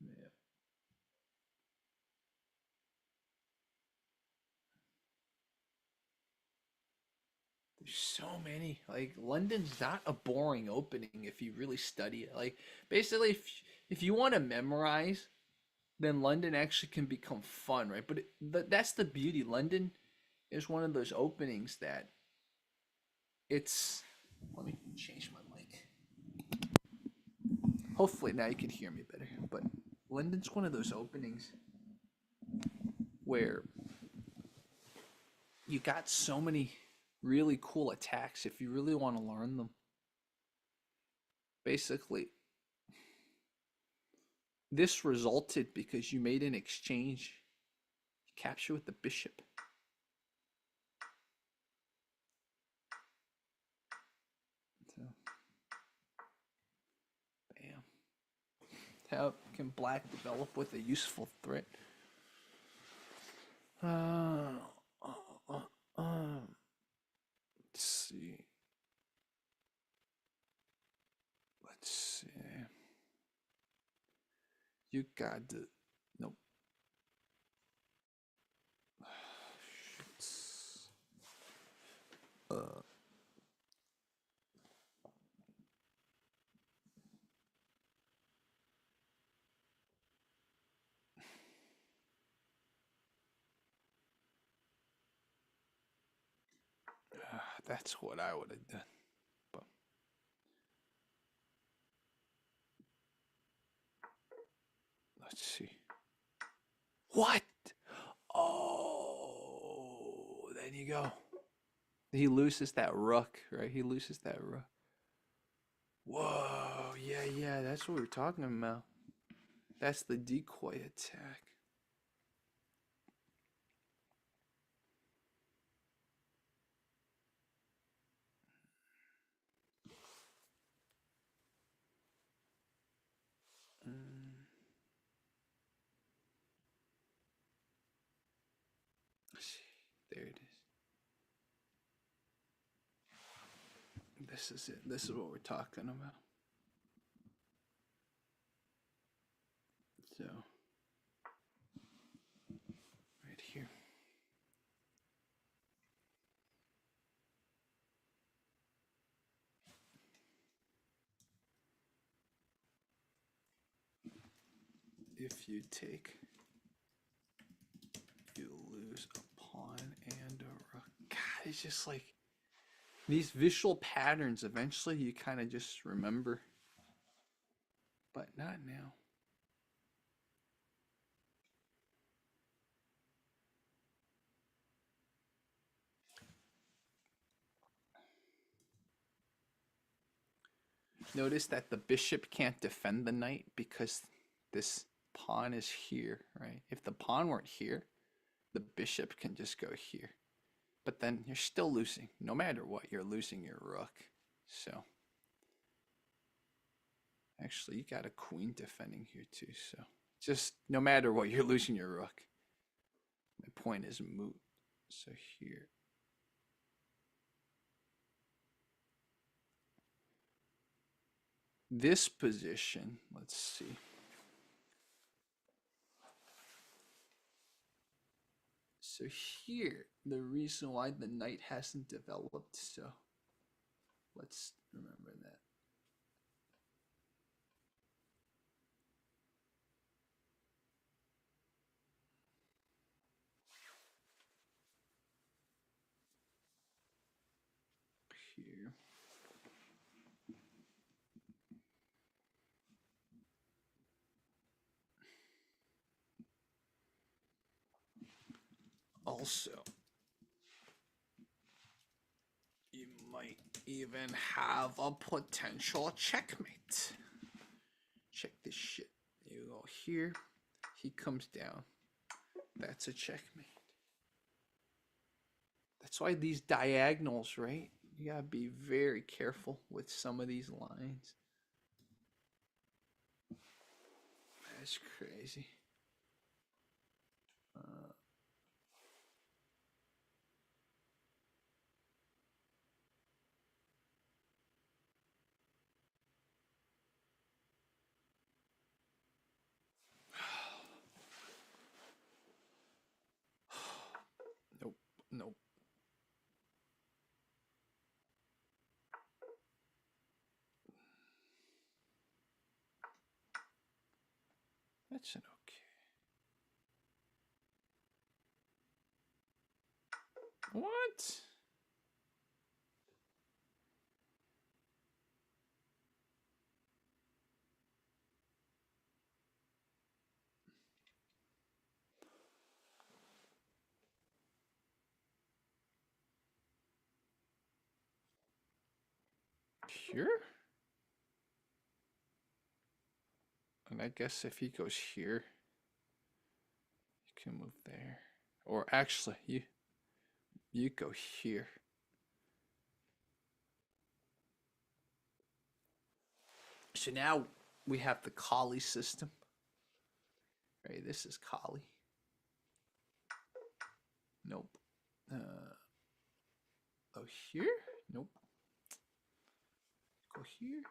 Yeah. There's so many. Like London's not a boring opening if you really study it. Like basically, if you want to memorize, then London actually can become fun, right? But that's the beauty. London is one of those openings that it's. Let me change my mic. Hopefully now you can hear me better. But London's one of those openings where you got so many really cool attacks if you really want to learn them. Basically, this resulted because you made an exchange. You capture with the bishop. So, bam. How can black develop with a useful threat? Uh, uh, uh, let's see. Let's see. You got the... Nope. Uh, that's what I would have done. But let's see. What? Oh, then you go. He loses that rook, right? He loses that rook. Whoa, yeah, that's what we're talking about. That's the decoy attack. There it is. This is it. This is what we're talking about. So, right here. If you take, you lose a pawn and a rook. God, it's just like these visual patterns. Eventually, you kind of just remember, but not now. Notice that the bishop can't defend the knight because this pawn is here, right? If the pawn weren't here, the bishop can just go here. But then you're still losing. No matter what, you're losing your rook. So actually, you got a queen defending here too. So just no matter what, you're losing your rook. My point is moot. So here. This position, let's see. So here, the reason why the knight hasn't developed, so let's remember that. Here. Also, you might even have a potential checkmate. Check this shit. You go here, he comes down. That's a checkmate. That's why these diagonals, right? You gotta be very careful with some of these lines. That's crazy. Nope, nope. That's an okay. What? Here? And I guess if he goes here, you can move there. Or actually, you go here. So now we have the Colle system. Right, this is Colle. Nope. Oh, here? Nope. Go here.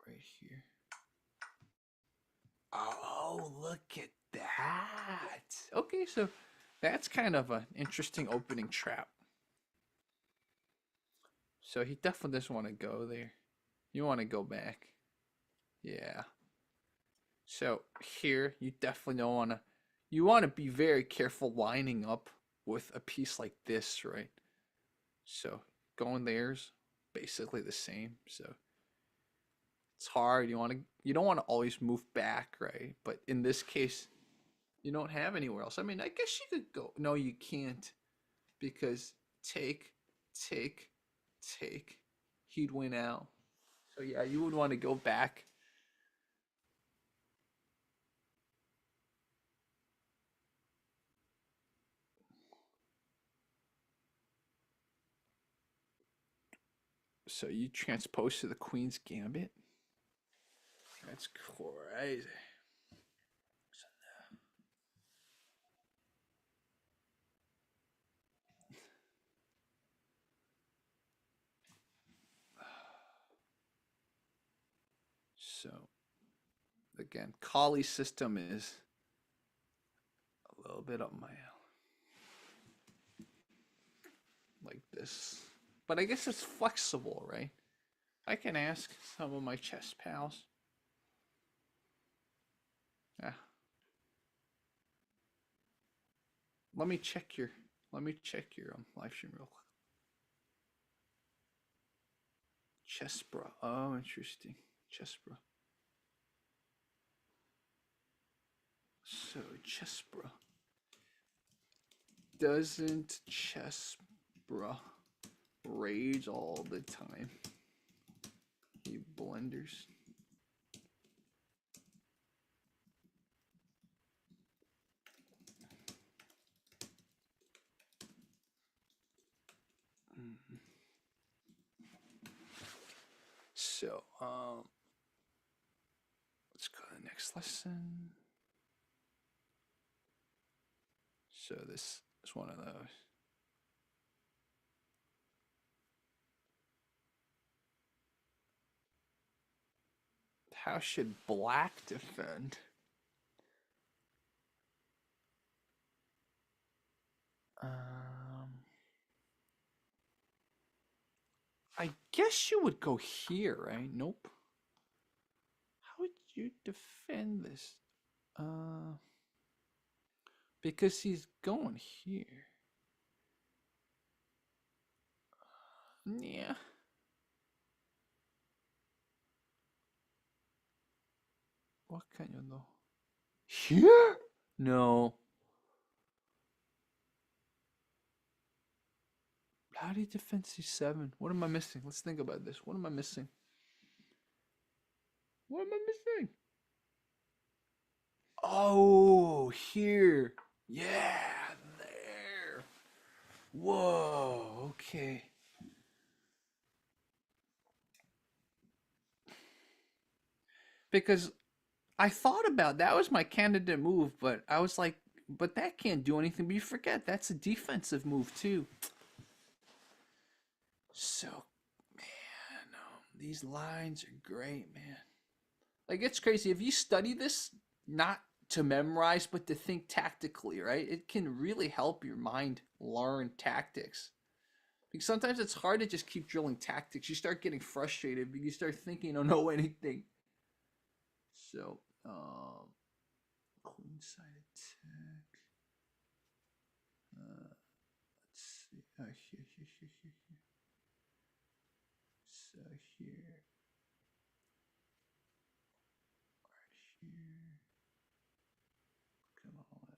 Right here. Oh, look at that. Okay, so that's kind of an interesting opening trap. So he definitely doesn't want to go there. You want to go back. Yeah. So here, you definitely don't want to. You want to be very careful lining up with a piece like this, right? So going there's basically the same. So it's hard. You don't want to always move back, right? But in this case, you don't have anywhere else. I mean, I guess you could go. No, you can't, because take, take, take. He'd win out. So yeah, you would want to go back. So you transpose to the Queen's Gambit. That's crazy. So again, Colle system is a little bit up my alley. Like this. But I guess it's flexible, right? I can ask some of my chess pals. Yeah. Let me check your live stream real quick. Chessbra. Oh, interesting. Chessbra. So Chessbra. Doesn't Chessbra rage all the time? You blenders. So, let's go to the next lesson. So this is one of those. How should black defend? I guess you would go here, right? Nope. How would you defend this? Because he's going here. Yeah. What can you do? Here? No. How do you defend C7? What am I missing? Let's think about this. What am I missing? What am I missing? Oh, here. Yeah, there. Whoa, okay. Because I thought about that was my candidate move, but I was like, but that can't do anything. But you forget that's a defensive move too. So, man, these lines are great, man. Like it's crazy if you study this not to memorize but to think tactically, right? It can really help your mind learn tactics. Because sometimes it's hard to just keep drilling tactics. You start getting frustrated because you start thinking you don't know anything. So, queen side attack. Let's see. Here. So here, right here. Come on.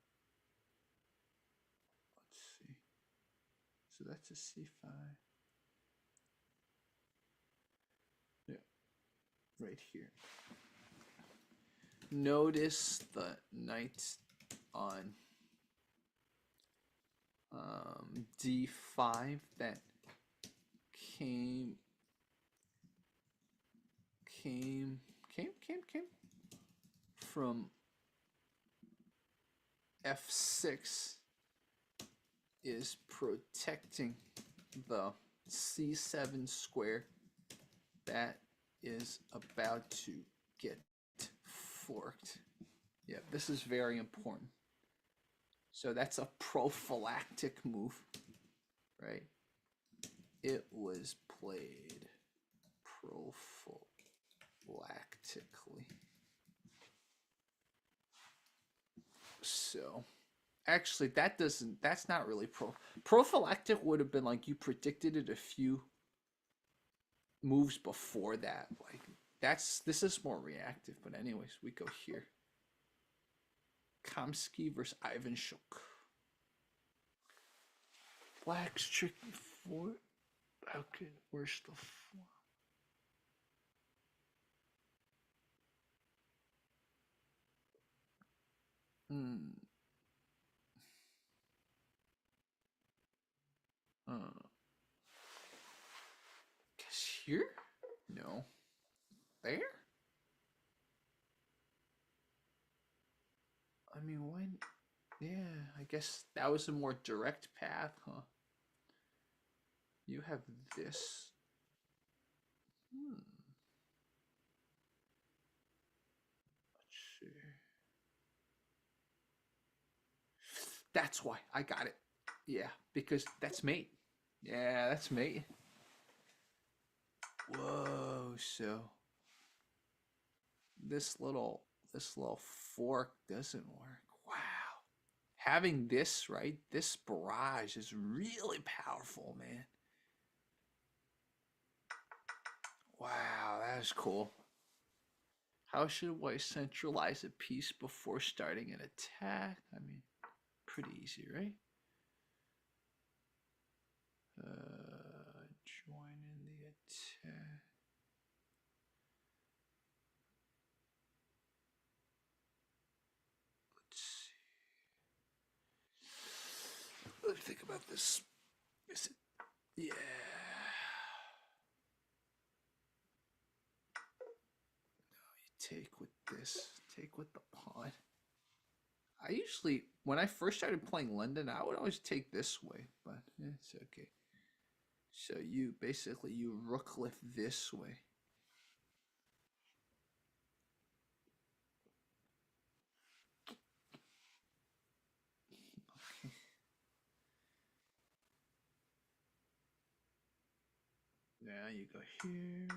Let's see. So that's a c5. Yeah, right here. Notice the knight on d5 that came from f6 is protecting the c7 square that is about to get forked. Yeah, this is very important. So that's a prophylactic move, right? It was played prophylactically. So actually that's not really prophylactic would have been like you predicted it a few moves before that. Like this is more reactive, but anyways, we go here. Kamsky versus Ivanchuk. Black's tricky four. Okay, where's the four? Guess here? No. There? I mean, when? Yeah, I guess that was a more direct path, huh? You have this. Let's see. That's why I got it. Yeah, because that's mate. Yeah, that's mate. Whoa, so this little fork doesn't work. Wow. Having this, right? This barrage is really powerful, man. Wow, that is cool. How should white centralize a piece before starting an attack? I mean, pretty easy, right? Join in the attack. think about this. Is it? Yeah. Take with this. Take with the pawn. I usually, when I first started playing London, I would always take this way, but it's okay. So you basically you rook lift this way. Okay. Now you go here.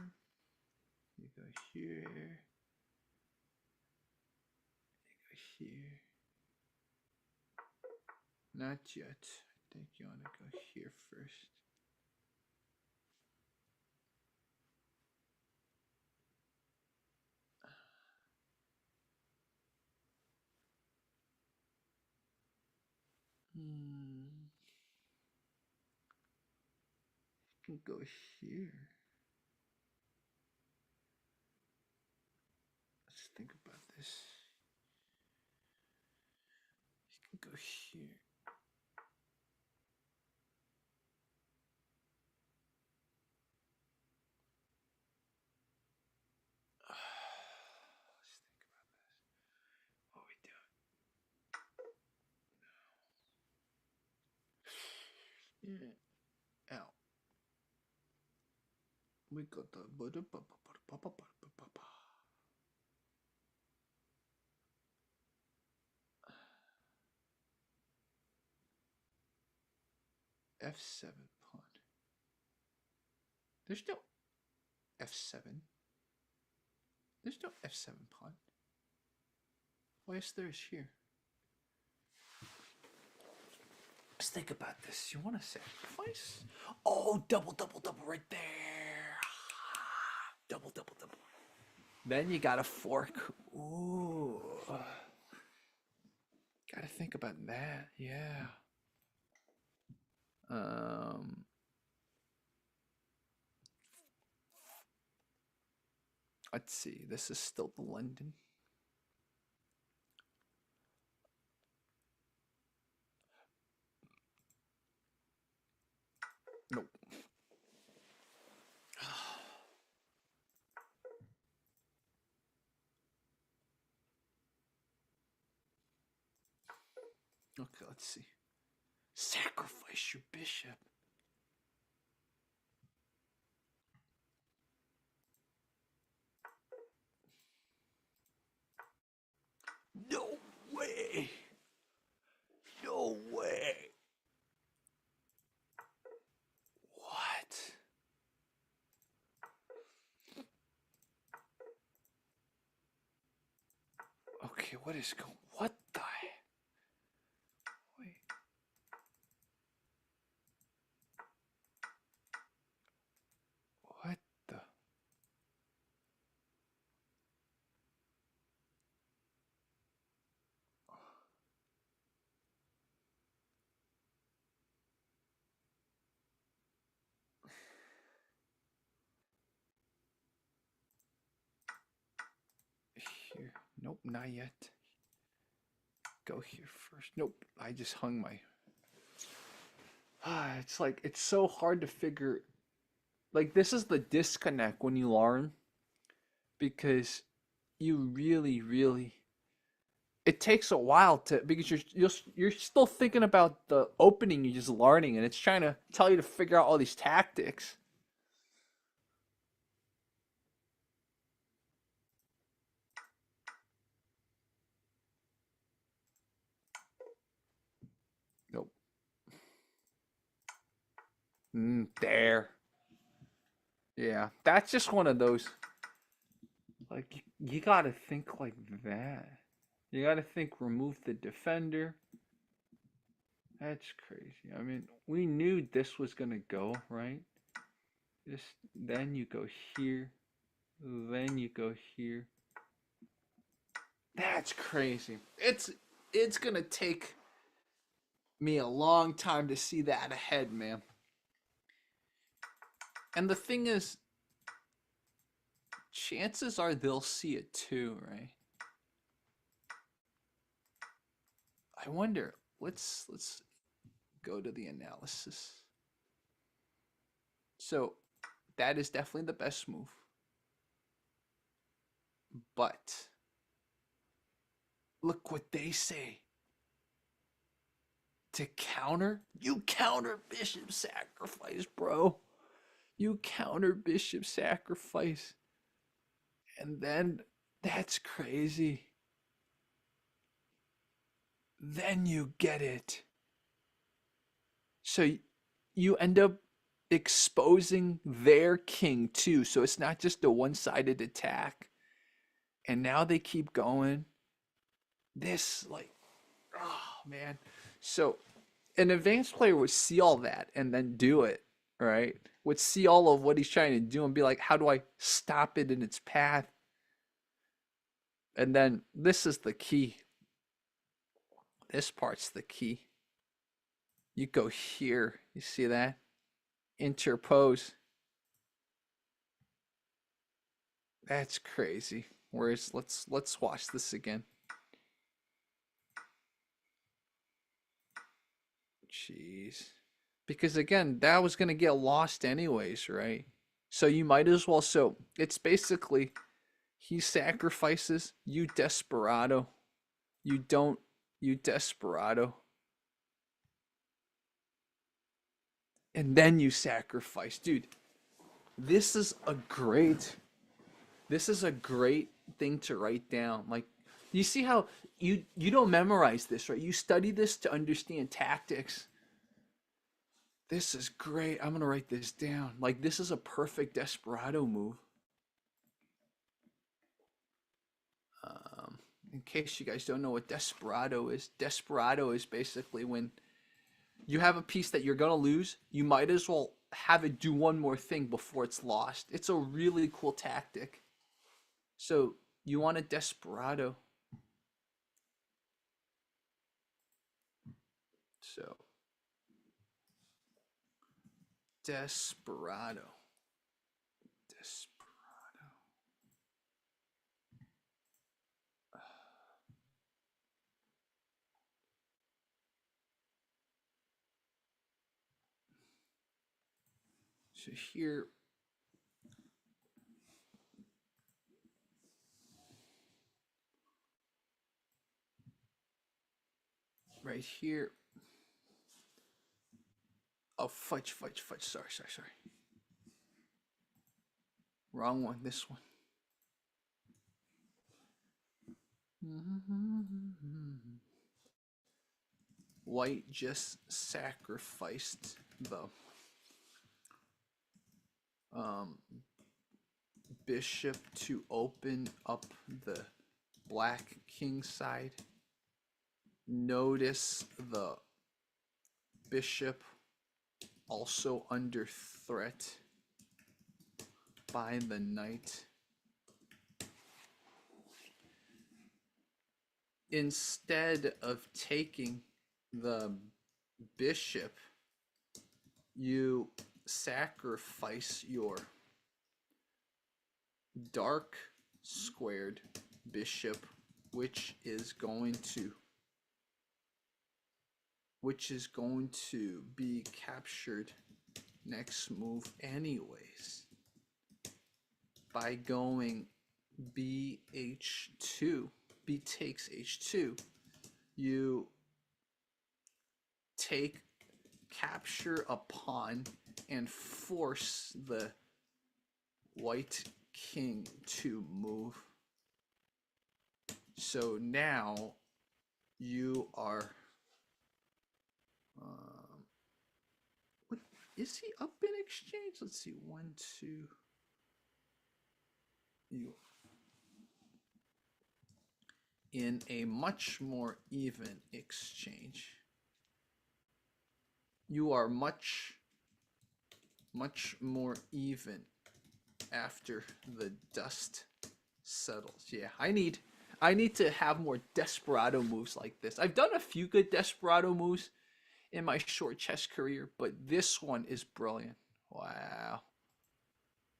You go here. You go here. Not yet. I think you want to go here first. You can go here. Let's think about this. You can go here. Let's think about this. What we doing? Yeah. Ow. We got the F7 pawn. There's no F7. There's no F7 pawn. Why is there here? Let's think about this. You want to sacrifice? Oh, double right there. Double. Then you got to fork. Ooh. Got to think about that. Yeah. Let's see. This is still the London. Nope. Okay, let's see. Sacrifice your bishop. No way. No way. What? Okay, what is going? What the? Wait. What the? Here. Nope, not yet. Go here first. Nope, I just hung my. It's like it's so hard to figure. Like this is the disconnect when you learn, because you really. It takes a while to because you're still thinking about the opening you're just learning, and it's trying to tell you to figure out all these tactics. Nope. There. Yeah, that's just one of those. Like you gotta think like that. You gotta think remove the defender. That's crazy. I mean, we knew this was gonna go, right? This then you go here, then you go here. That's crazy. It's gonna take me a long time to see that ahead, man. And the thing is, chances are they'll see it too, right? I wonder. Let's go to the analysis. So that is definitely the best move. But look what they say. To counter, you counter bishop sacrifice, bro. You counter bishop sacrifice. And then that's crazy. Then you get it. So you end up exposing their king too. So it's not just a one-sided attack. And now they keep going. This, like, oh man. So an advanced player would see all that and then do it, right? Would see all of what he's trying to do and be like, how do I stop it in its path? And then this is the key. This part's the key. You go here. You see that? Interpose. That's crazy. Whereas let's watch this again. Jeez. Because again, that was gonna get lost anyways, right? So you might as well. So it's basically he sacrifices, you desperado. You don't, you desperado. And then you sacrifice. Dude, this is a great thing to write down. Like, you see how you don't memorize this, right? You study this to understand tactics. This is great. I'm gonna write this down. Like, this is a perfect desperado move. In case you guys don't know what desperado is basically when you have a piece that you're gonna lose, you might as well have it do one more thing before it's lost. It's a really cool tactic. So you want a desperado. So desperado. Desperado. So here, right here. Oh, fudge. Sorry. Wrong one. This one. White just sacrificed the bishop to open up the black king side. Notice the bishop also under threat by the knight. Instead of taking the bishop, you sacrifice your dark squared bishop, which is going to be captured next move anyways by going bh2. B takes h2. You capture a pawn and force the white king to move. So now you are what is he up in exchange? Let's see. 1, 2. You in a much more even exchange. You are much more even after the dust settles. Yeah, I need to have more desperado moves like this. I've done a few good desperado moves in my short chess career, but this one is brilliant. Wow.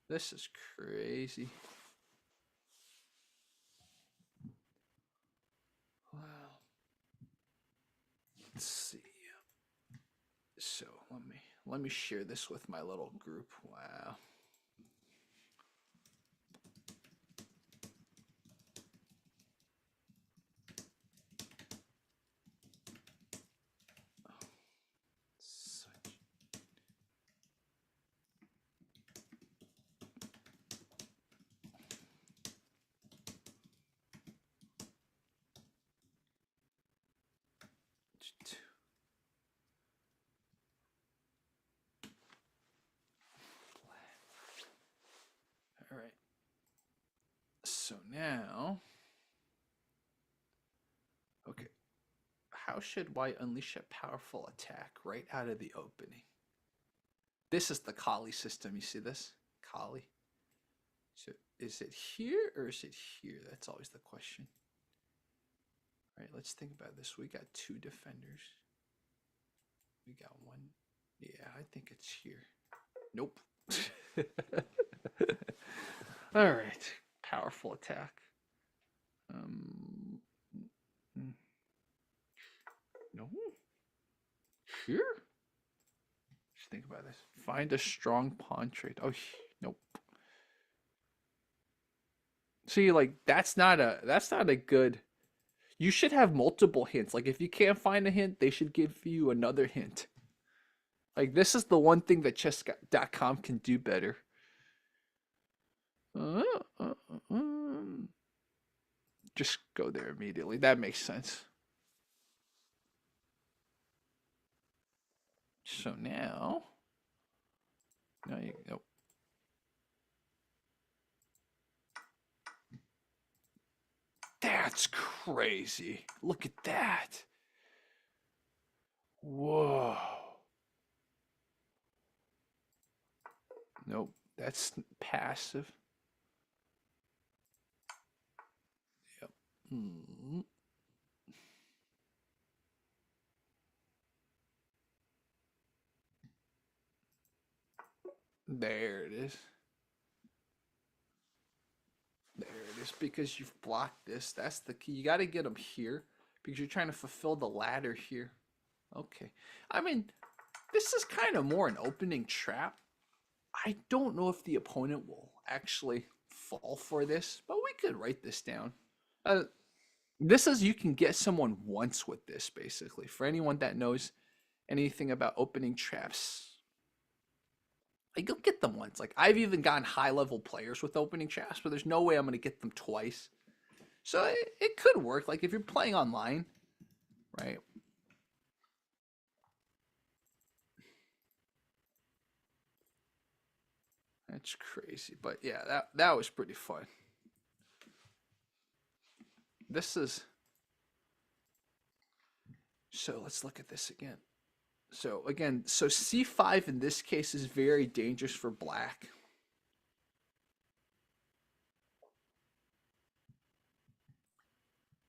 This is crazy. Wow. Let's see. So let me share this with my little group. Wow. Such. All right. So now, okay. How should White unleash a powerful attack right out of the opening? This is the Colle system. You see this? Colle. So is it here or is it here? That's always the question. All right, let's think about this. We got 2 defenders. We got 1. Yeah, I think it's here. Nope. All right. Powerful attack. No. Here? Just think about this. Find a strong pawn trade. Oh, nope. See, like that's not a good. You should have multiple hints. Like if you can't find a hint, they should give you another hint. Like this is the one thing that chess.com can do better. Just go there immediately. That makes sense. So now you go. That's crazy. Look at that. Whoa. Nope, that's passive. Yep. There it is. There it is, because you've blocked this. That's the key. You got to get them here because you're trying to fulfill the ladder here. Okay. I mean, this is kind of more an opening trap. I don't know if the opponent will actually fall for this, but we could write this down. This is, you can get someone once with this, basically. For anyone that knows anything about opening traps, like you'll get them once. Like I've even gotten high-level players with opening traps, but there's no way I'm going to get them twice. So it could work. Like if you're playing online, right? That's crazy. But yeah, that was pretty fun. This is... So let's look at this again. So again, so c5 in this case is very dangerous for black.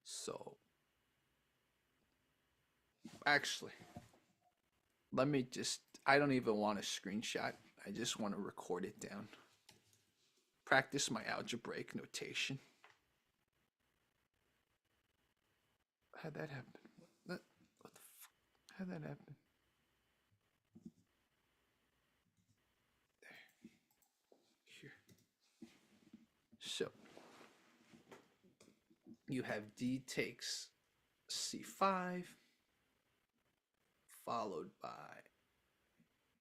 So actually, let me just, I don't even want a screenshot. I just want to record it down. Practice my algebraic notation. How'd that happen? What the fuck? How'd that happen? There. Here. So you have D takes C5, followed by,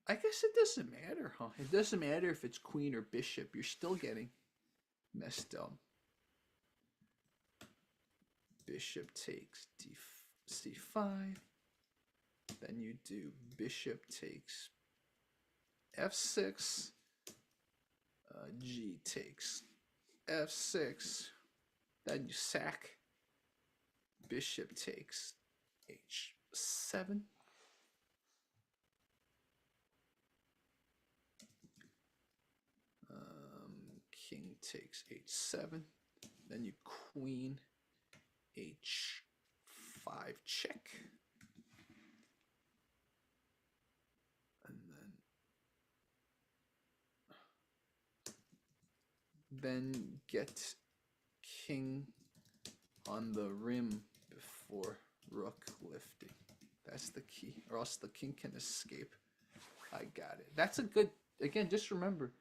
I guess it doesn't matter, huh? It doesn't matter if it's queen or bishop. You're still getting messed up. Bishop takes C5. Then you do bishop takes F6. G takes F6. Then you sack. Bishop takes H7. King takes H7. Then you queen H5 check. And then get king on the rim before rook lifting. That's the key, or else the king can escape. I got it. That's a good. Again, just remember,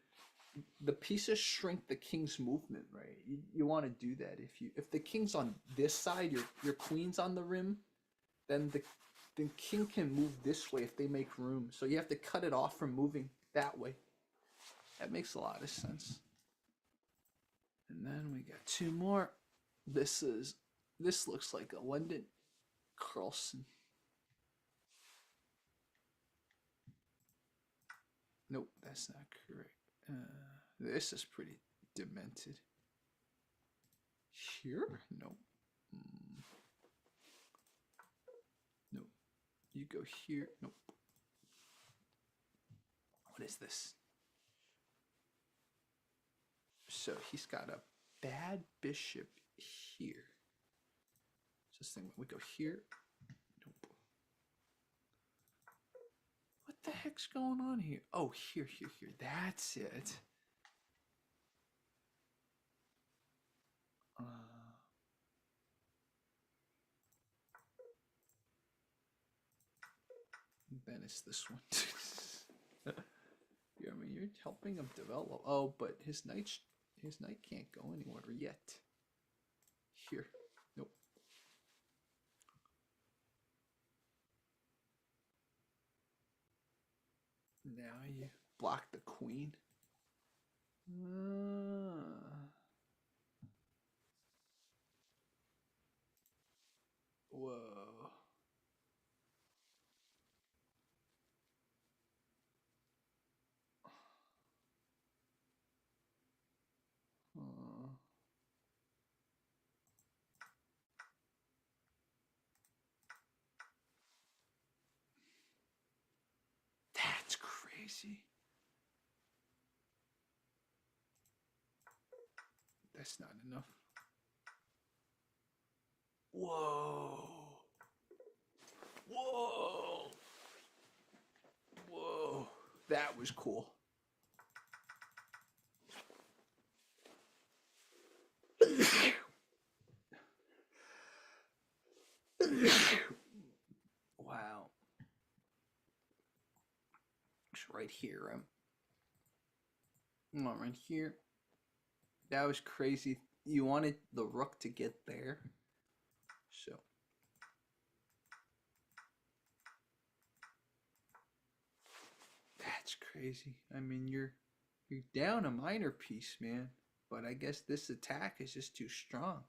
the pieces shrink the king's movement, right? You want to do that. If the king's on this side, your queen's on the rim, then the king can move this way if they make room. So you have to cut it off from moving that way. That makes a lot of sense. And then we got two more. This looks like a London Carlson. Nope, that's not correct. This is pretty demented. Here? Nope. Nope. You go here. Nope. What is this? So he's got a bad bishop here. This thing, we go here. Nope. What the heck's going on here? Oh, here. That's it. Then it's this one. Yeah, I mean, you're helping him develop. Oh, but his knight can't go anywhere yet. Here. Nope. Now you block the queen. Whoa. That's crazy. That's not enough. Whoa. Whoa. Whoa. That was cool. Wow. It's right here. Right here. That was crazy. You wanted the rook to get there. So. That's crazy. I mean, you're down a minor piece, man. But I guess this attack is just too strong.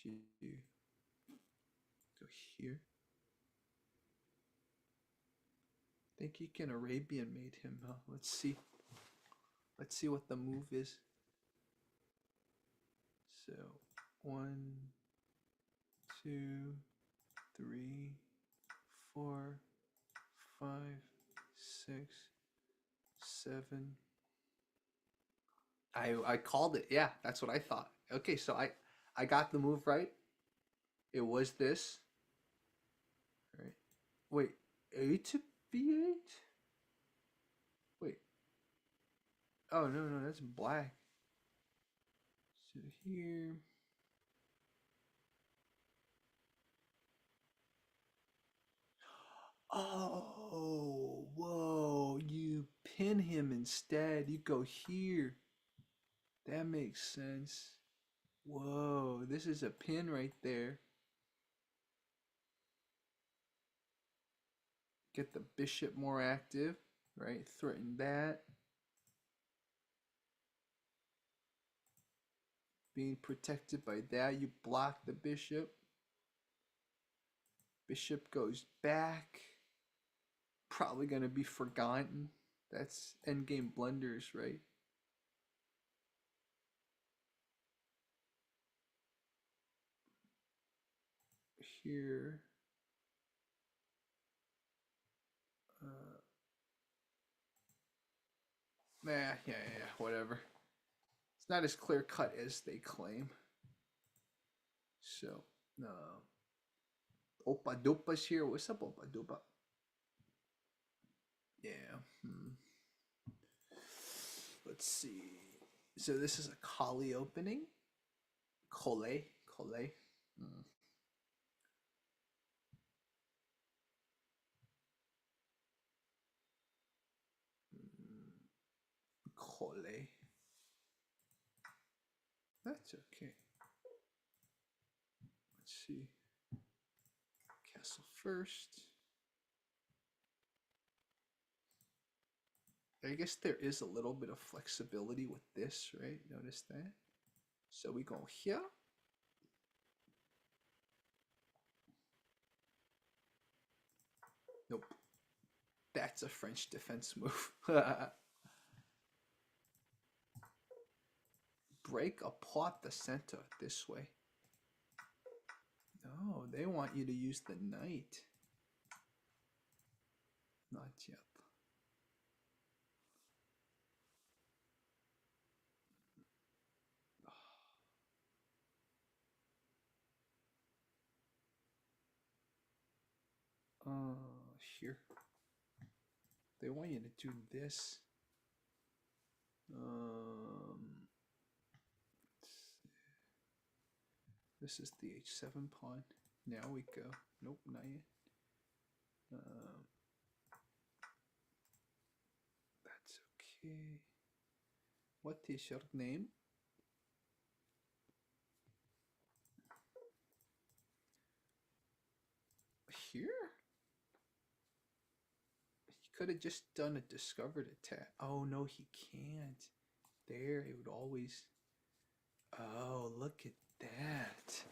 You go here. I think you can Arabian made him, huh? Let's see. Let's see what the move is. So 1, 2, 3, 4, 5, 6, 7. I called it. Yeah, that's what I thought. Okay, so I got the move right. It was this. All right. Wait, A to B8? Wait. Oh, no, that's black. So here. Oh, whoa. You pin him instead. You go here. That makes sense. Whoa, this is a pin right there. Get the bishop more active, right? Threaten that. Being protected by that, you block the bishop. Bishop goes back. Probably going to be forgotten. That's endgame blunders, right? Here. Yeah, whatever. It's not as clear cut as they claim. So, Opa Dopa's here. What's up, Opa Dopa? Yeah. Let's see. So this is a Colle opening. Colle. Colle. That's okay. Let's see. Castle first. I guess there is a little bit of flexibility with this, right? Notice that. So we go here. Nope. That's a French defense move. Break apart the center this way. No, they want you to use the knight. Not yet. Here. They want you to do this. This is the h7 pawn. Now we go. Nope, not yet. That's okay. What is your name? Here? He could have just done a discovered attack. Oh, no, he can't. There, it would always... Oh, look at that.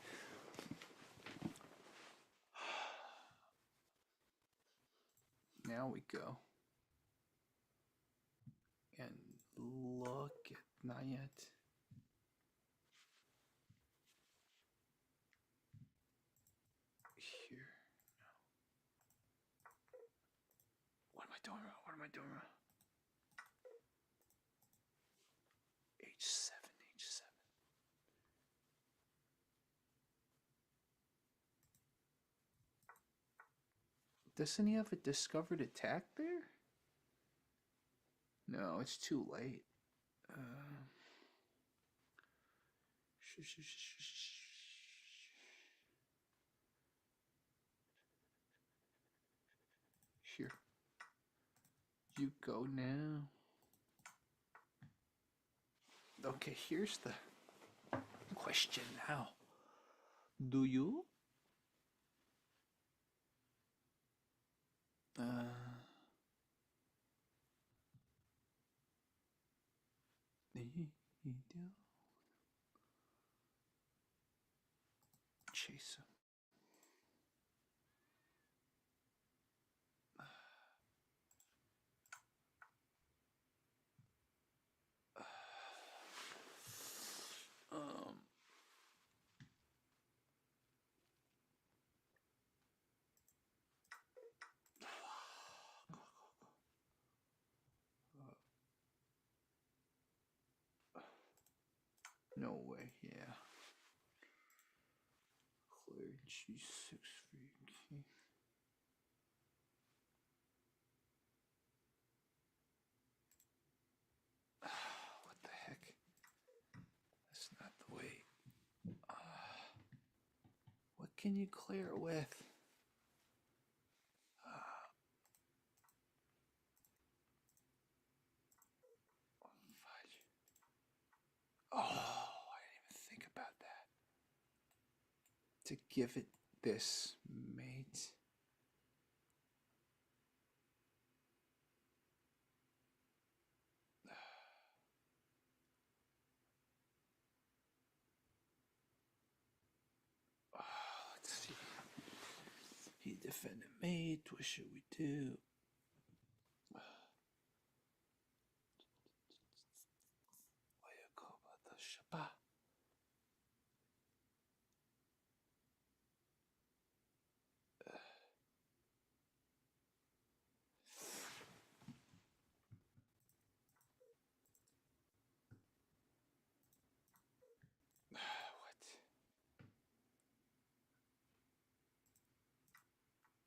Now we go. And look at... Not yet. Here. No. What am I doing wrong? What am I doing wrong? H7, H7. Doesn't he have a discovered attack there? No, it's too late. Here. You go now. Okay, here's the question now. Do you? Chase him. No way, yeah. Clear G6 for your king. What the heck? That's not the way. What can you clear with? Oh, I didn't even think about that. To give it this, mate. Let's see. He defended mate. What should we do?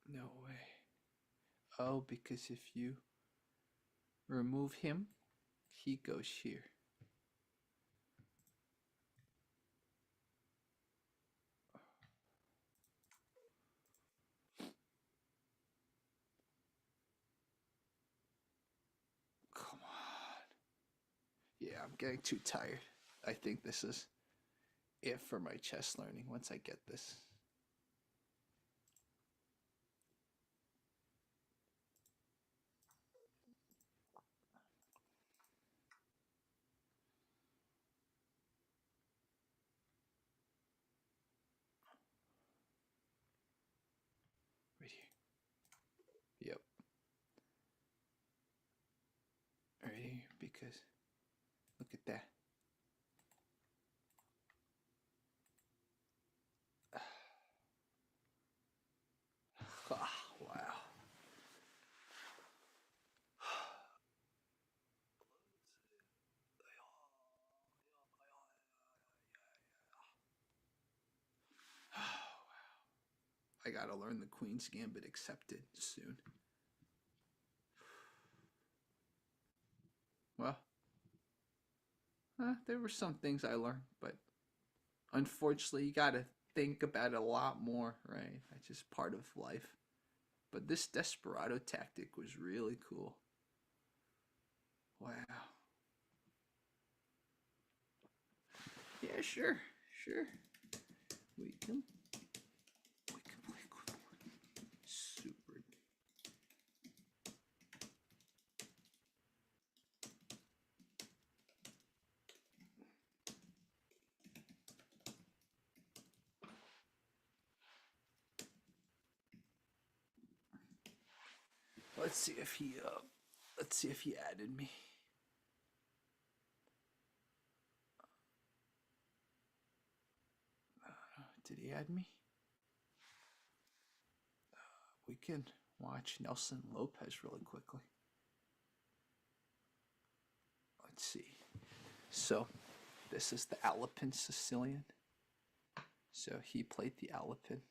No way. Oh, because if you remove him, he goes here. Come on. I'm getting too tired. I think this is it for my chess learning once I get this. Right here. Yep. Right here, because look at that. Ah, wow. I gotta learn the Queen's Gambit accepted soon. Well, there were some things I learned, but unfortunately, you gotta think about it a lot more, right? That's just part of life. But this desperado tactic was really cool. Wow. Yeah, sure, sure. We can play quick one. Super. Let's see if he added me. Did he add me? We can watch Nelson Lopez really quickly. Let's see. So, this is the Alapin Sicilian. So he played the Alapin.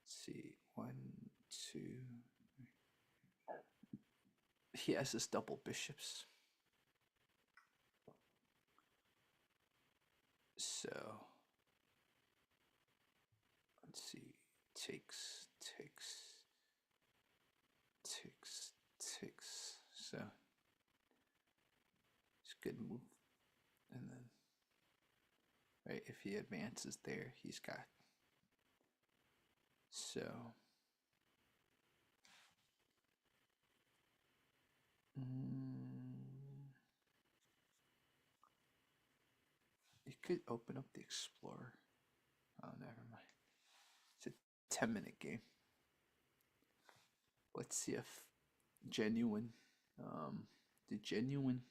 Let's see, 1, 2. He has his double bishops. So let's see. Takes. So it's a good move. And then, right, if he advances there, he's got. So. You could open up the Explorer. Oh, never mind. It's a 10-minute game. Let's see if genuine. The genuine.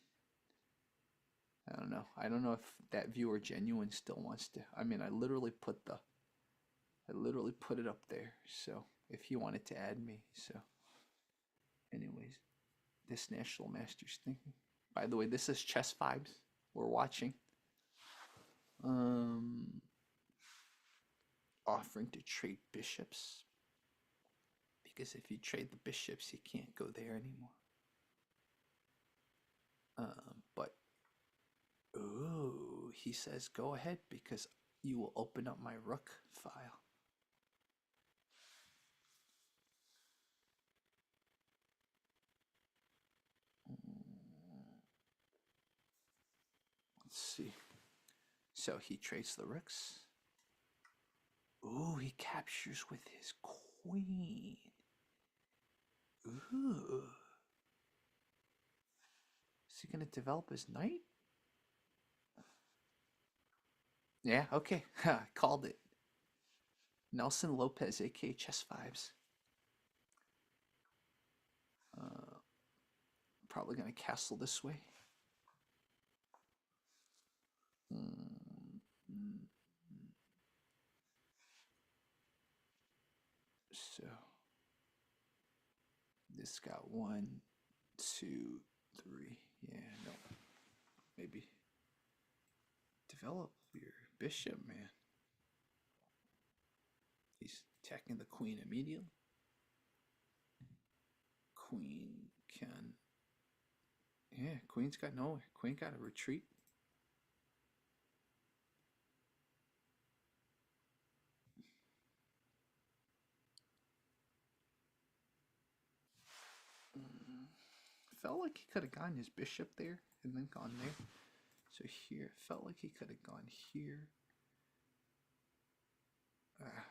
I don't know. I don't know if that viewer genuine still wants to. I mean, I literally put it up there. So if he wanted to add me, so. Anyways, this National Masters thing. By the way, this is Chess Vibes. We're watching. Offering to trade bishops. Because if you trade the bishops, you can't go there anymore. But, ooh, he says go ahead because you will open up my rook file. Let's see. So he trades the rooks. Ooh, he captures with his queen. Ooh. Is he going to develop his knight? Yeah, okay. Called it. Nelson Lopez, aka Chess Vibes. Probably going to castle this way. So this got 1, 2, 3. Yeah, no. Maybe develop your bishop, man. He's attacking the queen immediately. Queen can. Yeah, queen's got nowhere. Queen got to retreat. Felt like he could have gotten his bishop there and then gone there. So here, felt like he could have gone here.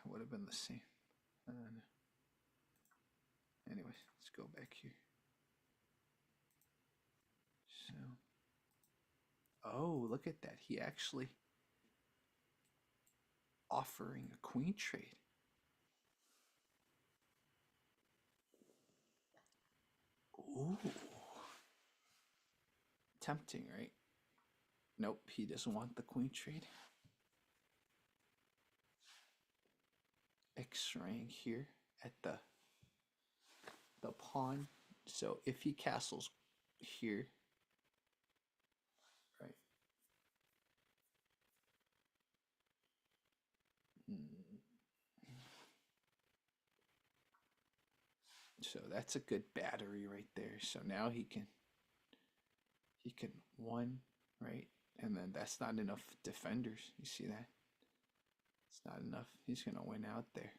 Would have been the same. Anyways, let's go back here. So, oh, look at that. He actually offering a queen trade. Ooh. Tempting, right? Nope, he doesn't want the queen trade. X-raying here at the pawn. So if he castles here, right? So that's a good battery right there. So now he can one, right? And then that's not enough defenders. You see that? It's not enough. He's gonna win out there.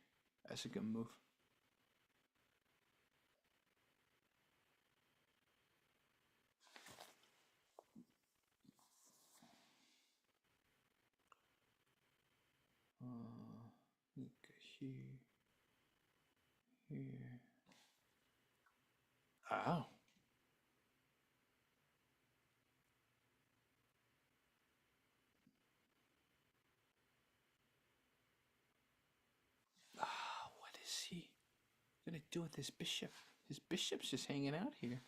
That's a good move. Here, here. Oh. What is he gonna do with his bishop? His bishop's just hanging out here.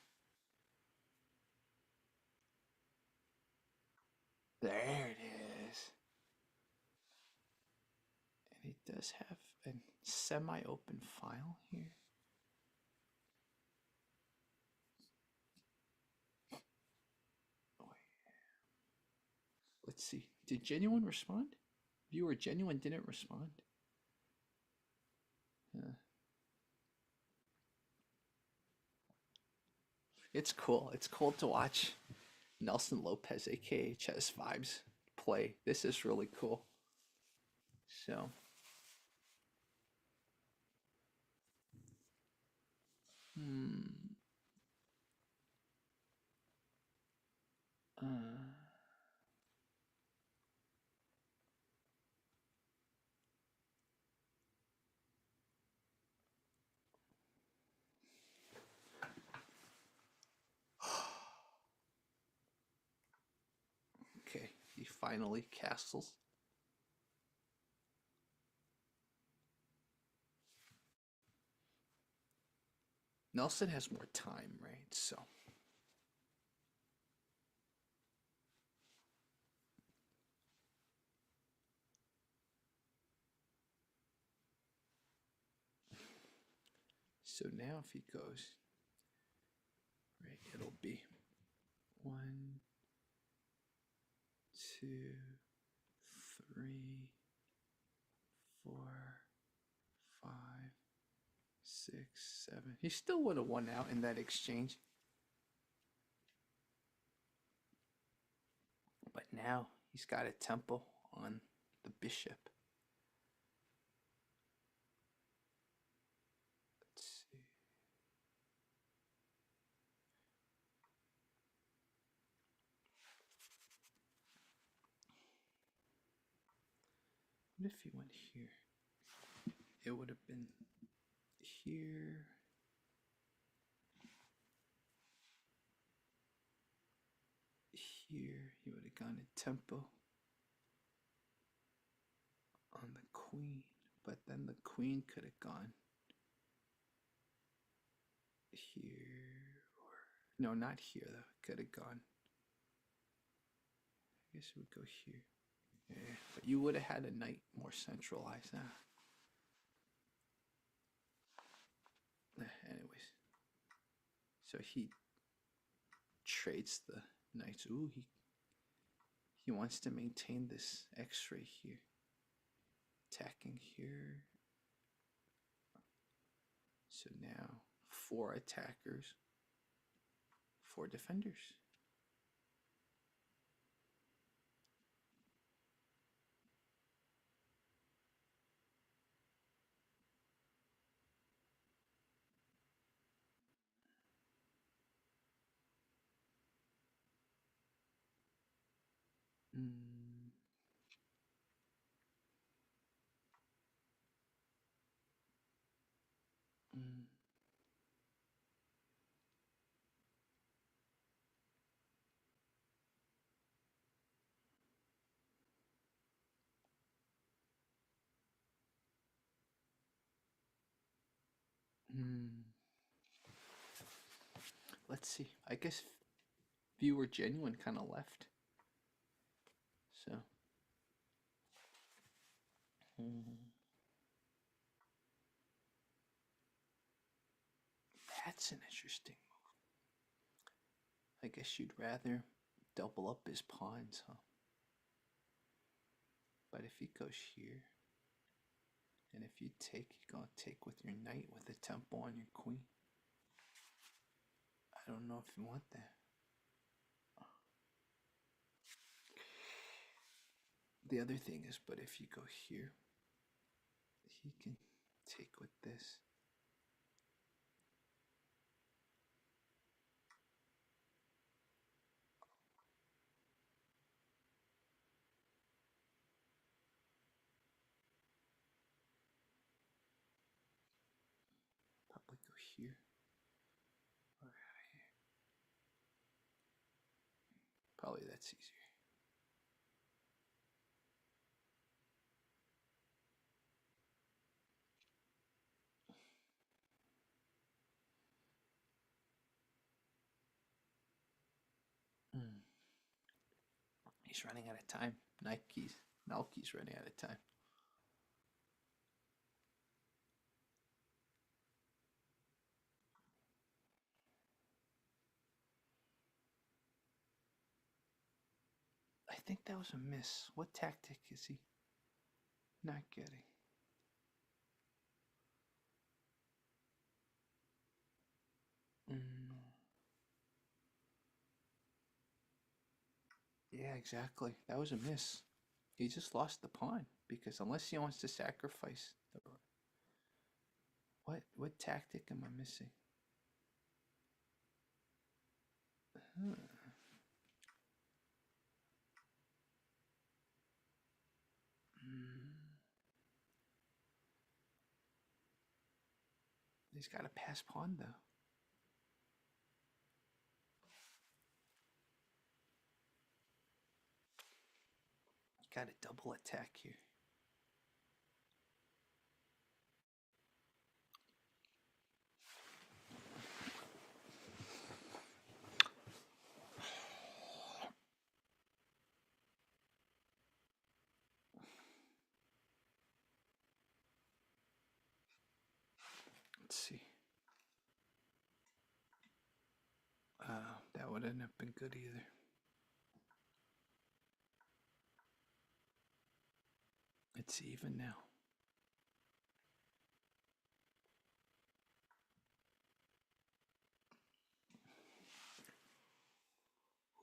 There it is. And he does have a semi-open file here. Let's see. Did Genuine respond? Viewer Genuine didn't respond. It's cool. It's cool to watch Nelson Lopez, aka Chess Vibes, play. This is really cool. So, okay, he finally castles. Nelson has more time, right? So now if he goes, right, it'll be 1, 2, 3, 4, 5, 6, 7. He still would have won out in that exchange. But now he's got a tempo on the bishop. Let's see. What if he went here? It would have been here. Here, he would have gone a tempo on the queen, but then the queen could have gone here, or no, not here though. Could have gone. I guess it would go here. Yeah, but you would have had a knight more centralized. Anyways, so he trades the knights. Ooh, he wants to maintain this X-ray here. Attacking here. So now 4 attackers, 4 defenders. Mm. Mm. Mm. Let's see. I guess viewer genuine kind of left. So. Mm. That's an interesting move. I guess you'd rather double up his pawns, huh? But if he goes here, and if you take, you're gonna take with your knight with a tempo on your queen. I don't know if you want that. The other thing is, but if you go here, he can take with this. Probably go here. Or here. Probably that's easier. Mm. He's running out of time. Nike's running out of time. I think that was a miss. What tactic is he not getting? Mm. Yeah, exactly. That was a miss. He just lost the pawn because unless he wants to sacrifice the what tactic am I missing? Huh. Mm. He's got a pass pawn though. Got a double attack here. Let's see. That wouldn't have been good either. It's even now.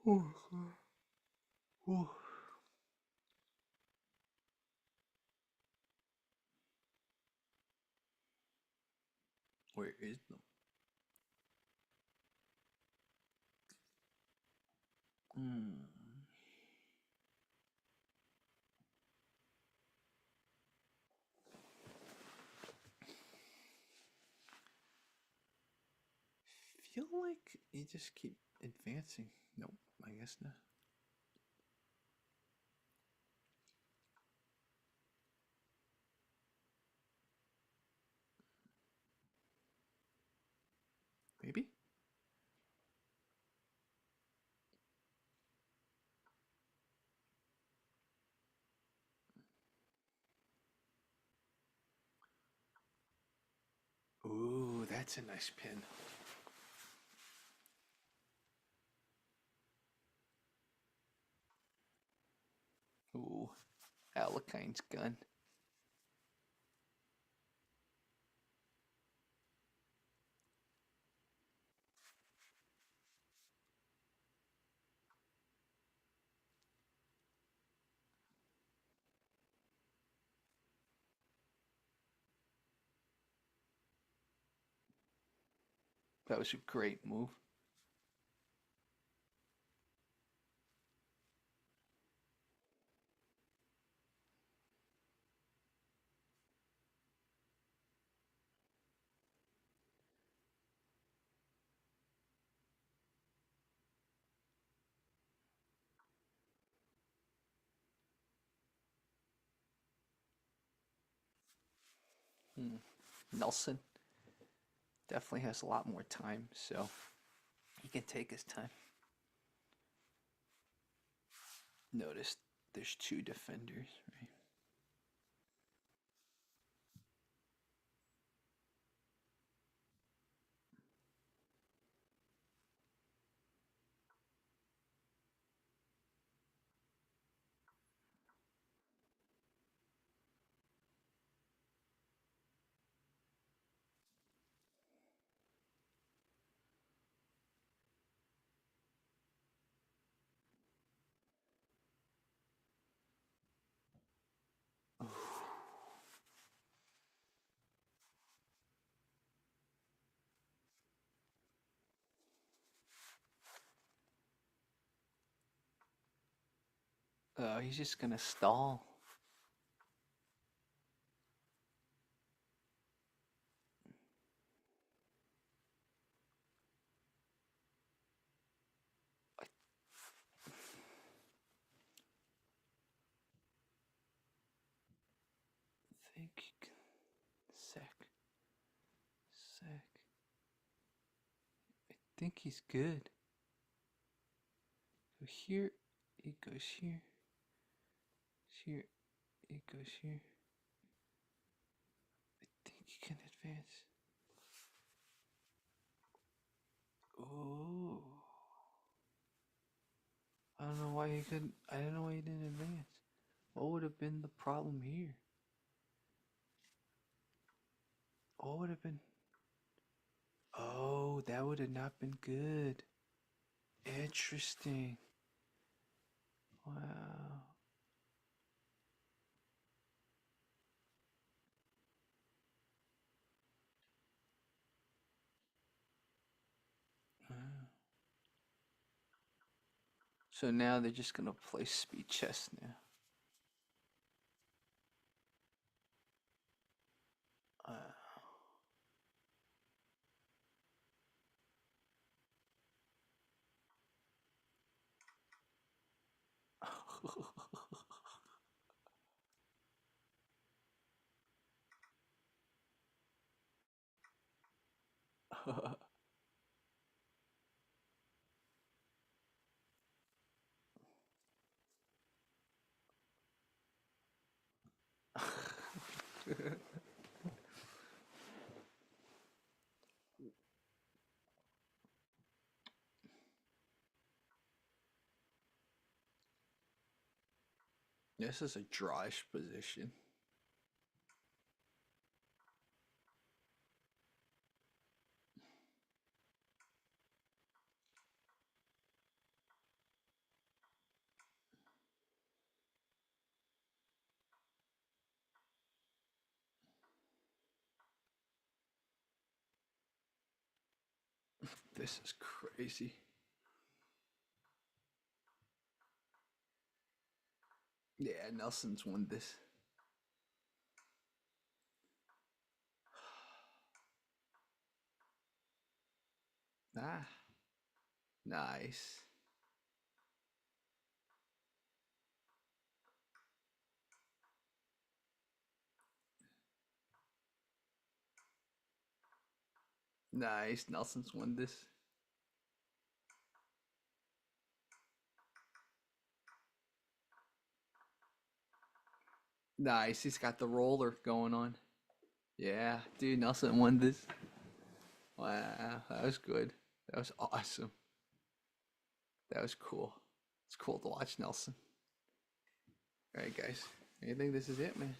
Oh, oh. Where is them? Mm. Feel like you just keep advancing. Nope, I guess not. Maybe? Ooh, that's a nice pin. Ooh, Alakine's gun. That was a great move. Nelson definitely has a lot more time, so he can take his time. Notice there's two defenders, right? Oh, he's just gonna stall. I think he can sec. I think he's good. So here, it goes here. Here, it goes here. I think he can advance. Oh. I don't know why he couldn't. I don't know why he didn't advance. What would have been the problem here? What would have been? Oh, that would have not been good. Interesting. Wow. Wow. So now they're just gonna play speed chess now. This is a drawish position. This is crazy. Yeah, Nelson's won this. Ah, nice. Nice. Nelson's won this. Nice. He's got the roller going on. Yeah, dude, Nelson won this. Wow, that was good. That was awesome. That was cool. It's cool to watch Nelson. All right, guys. I think this is it, man.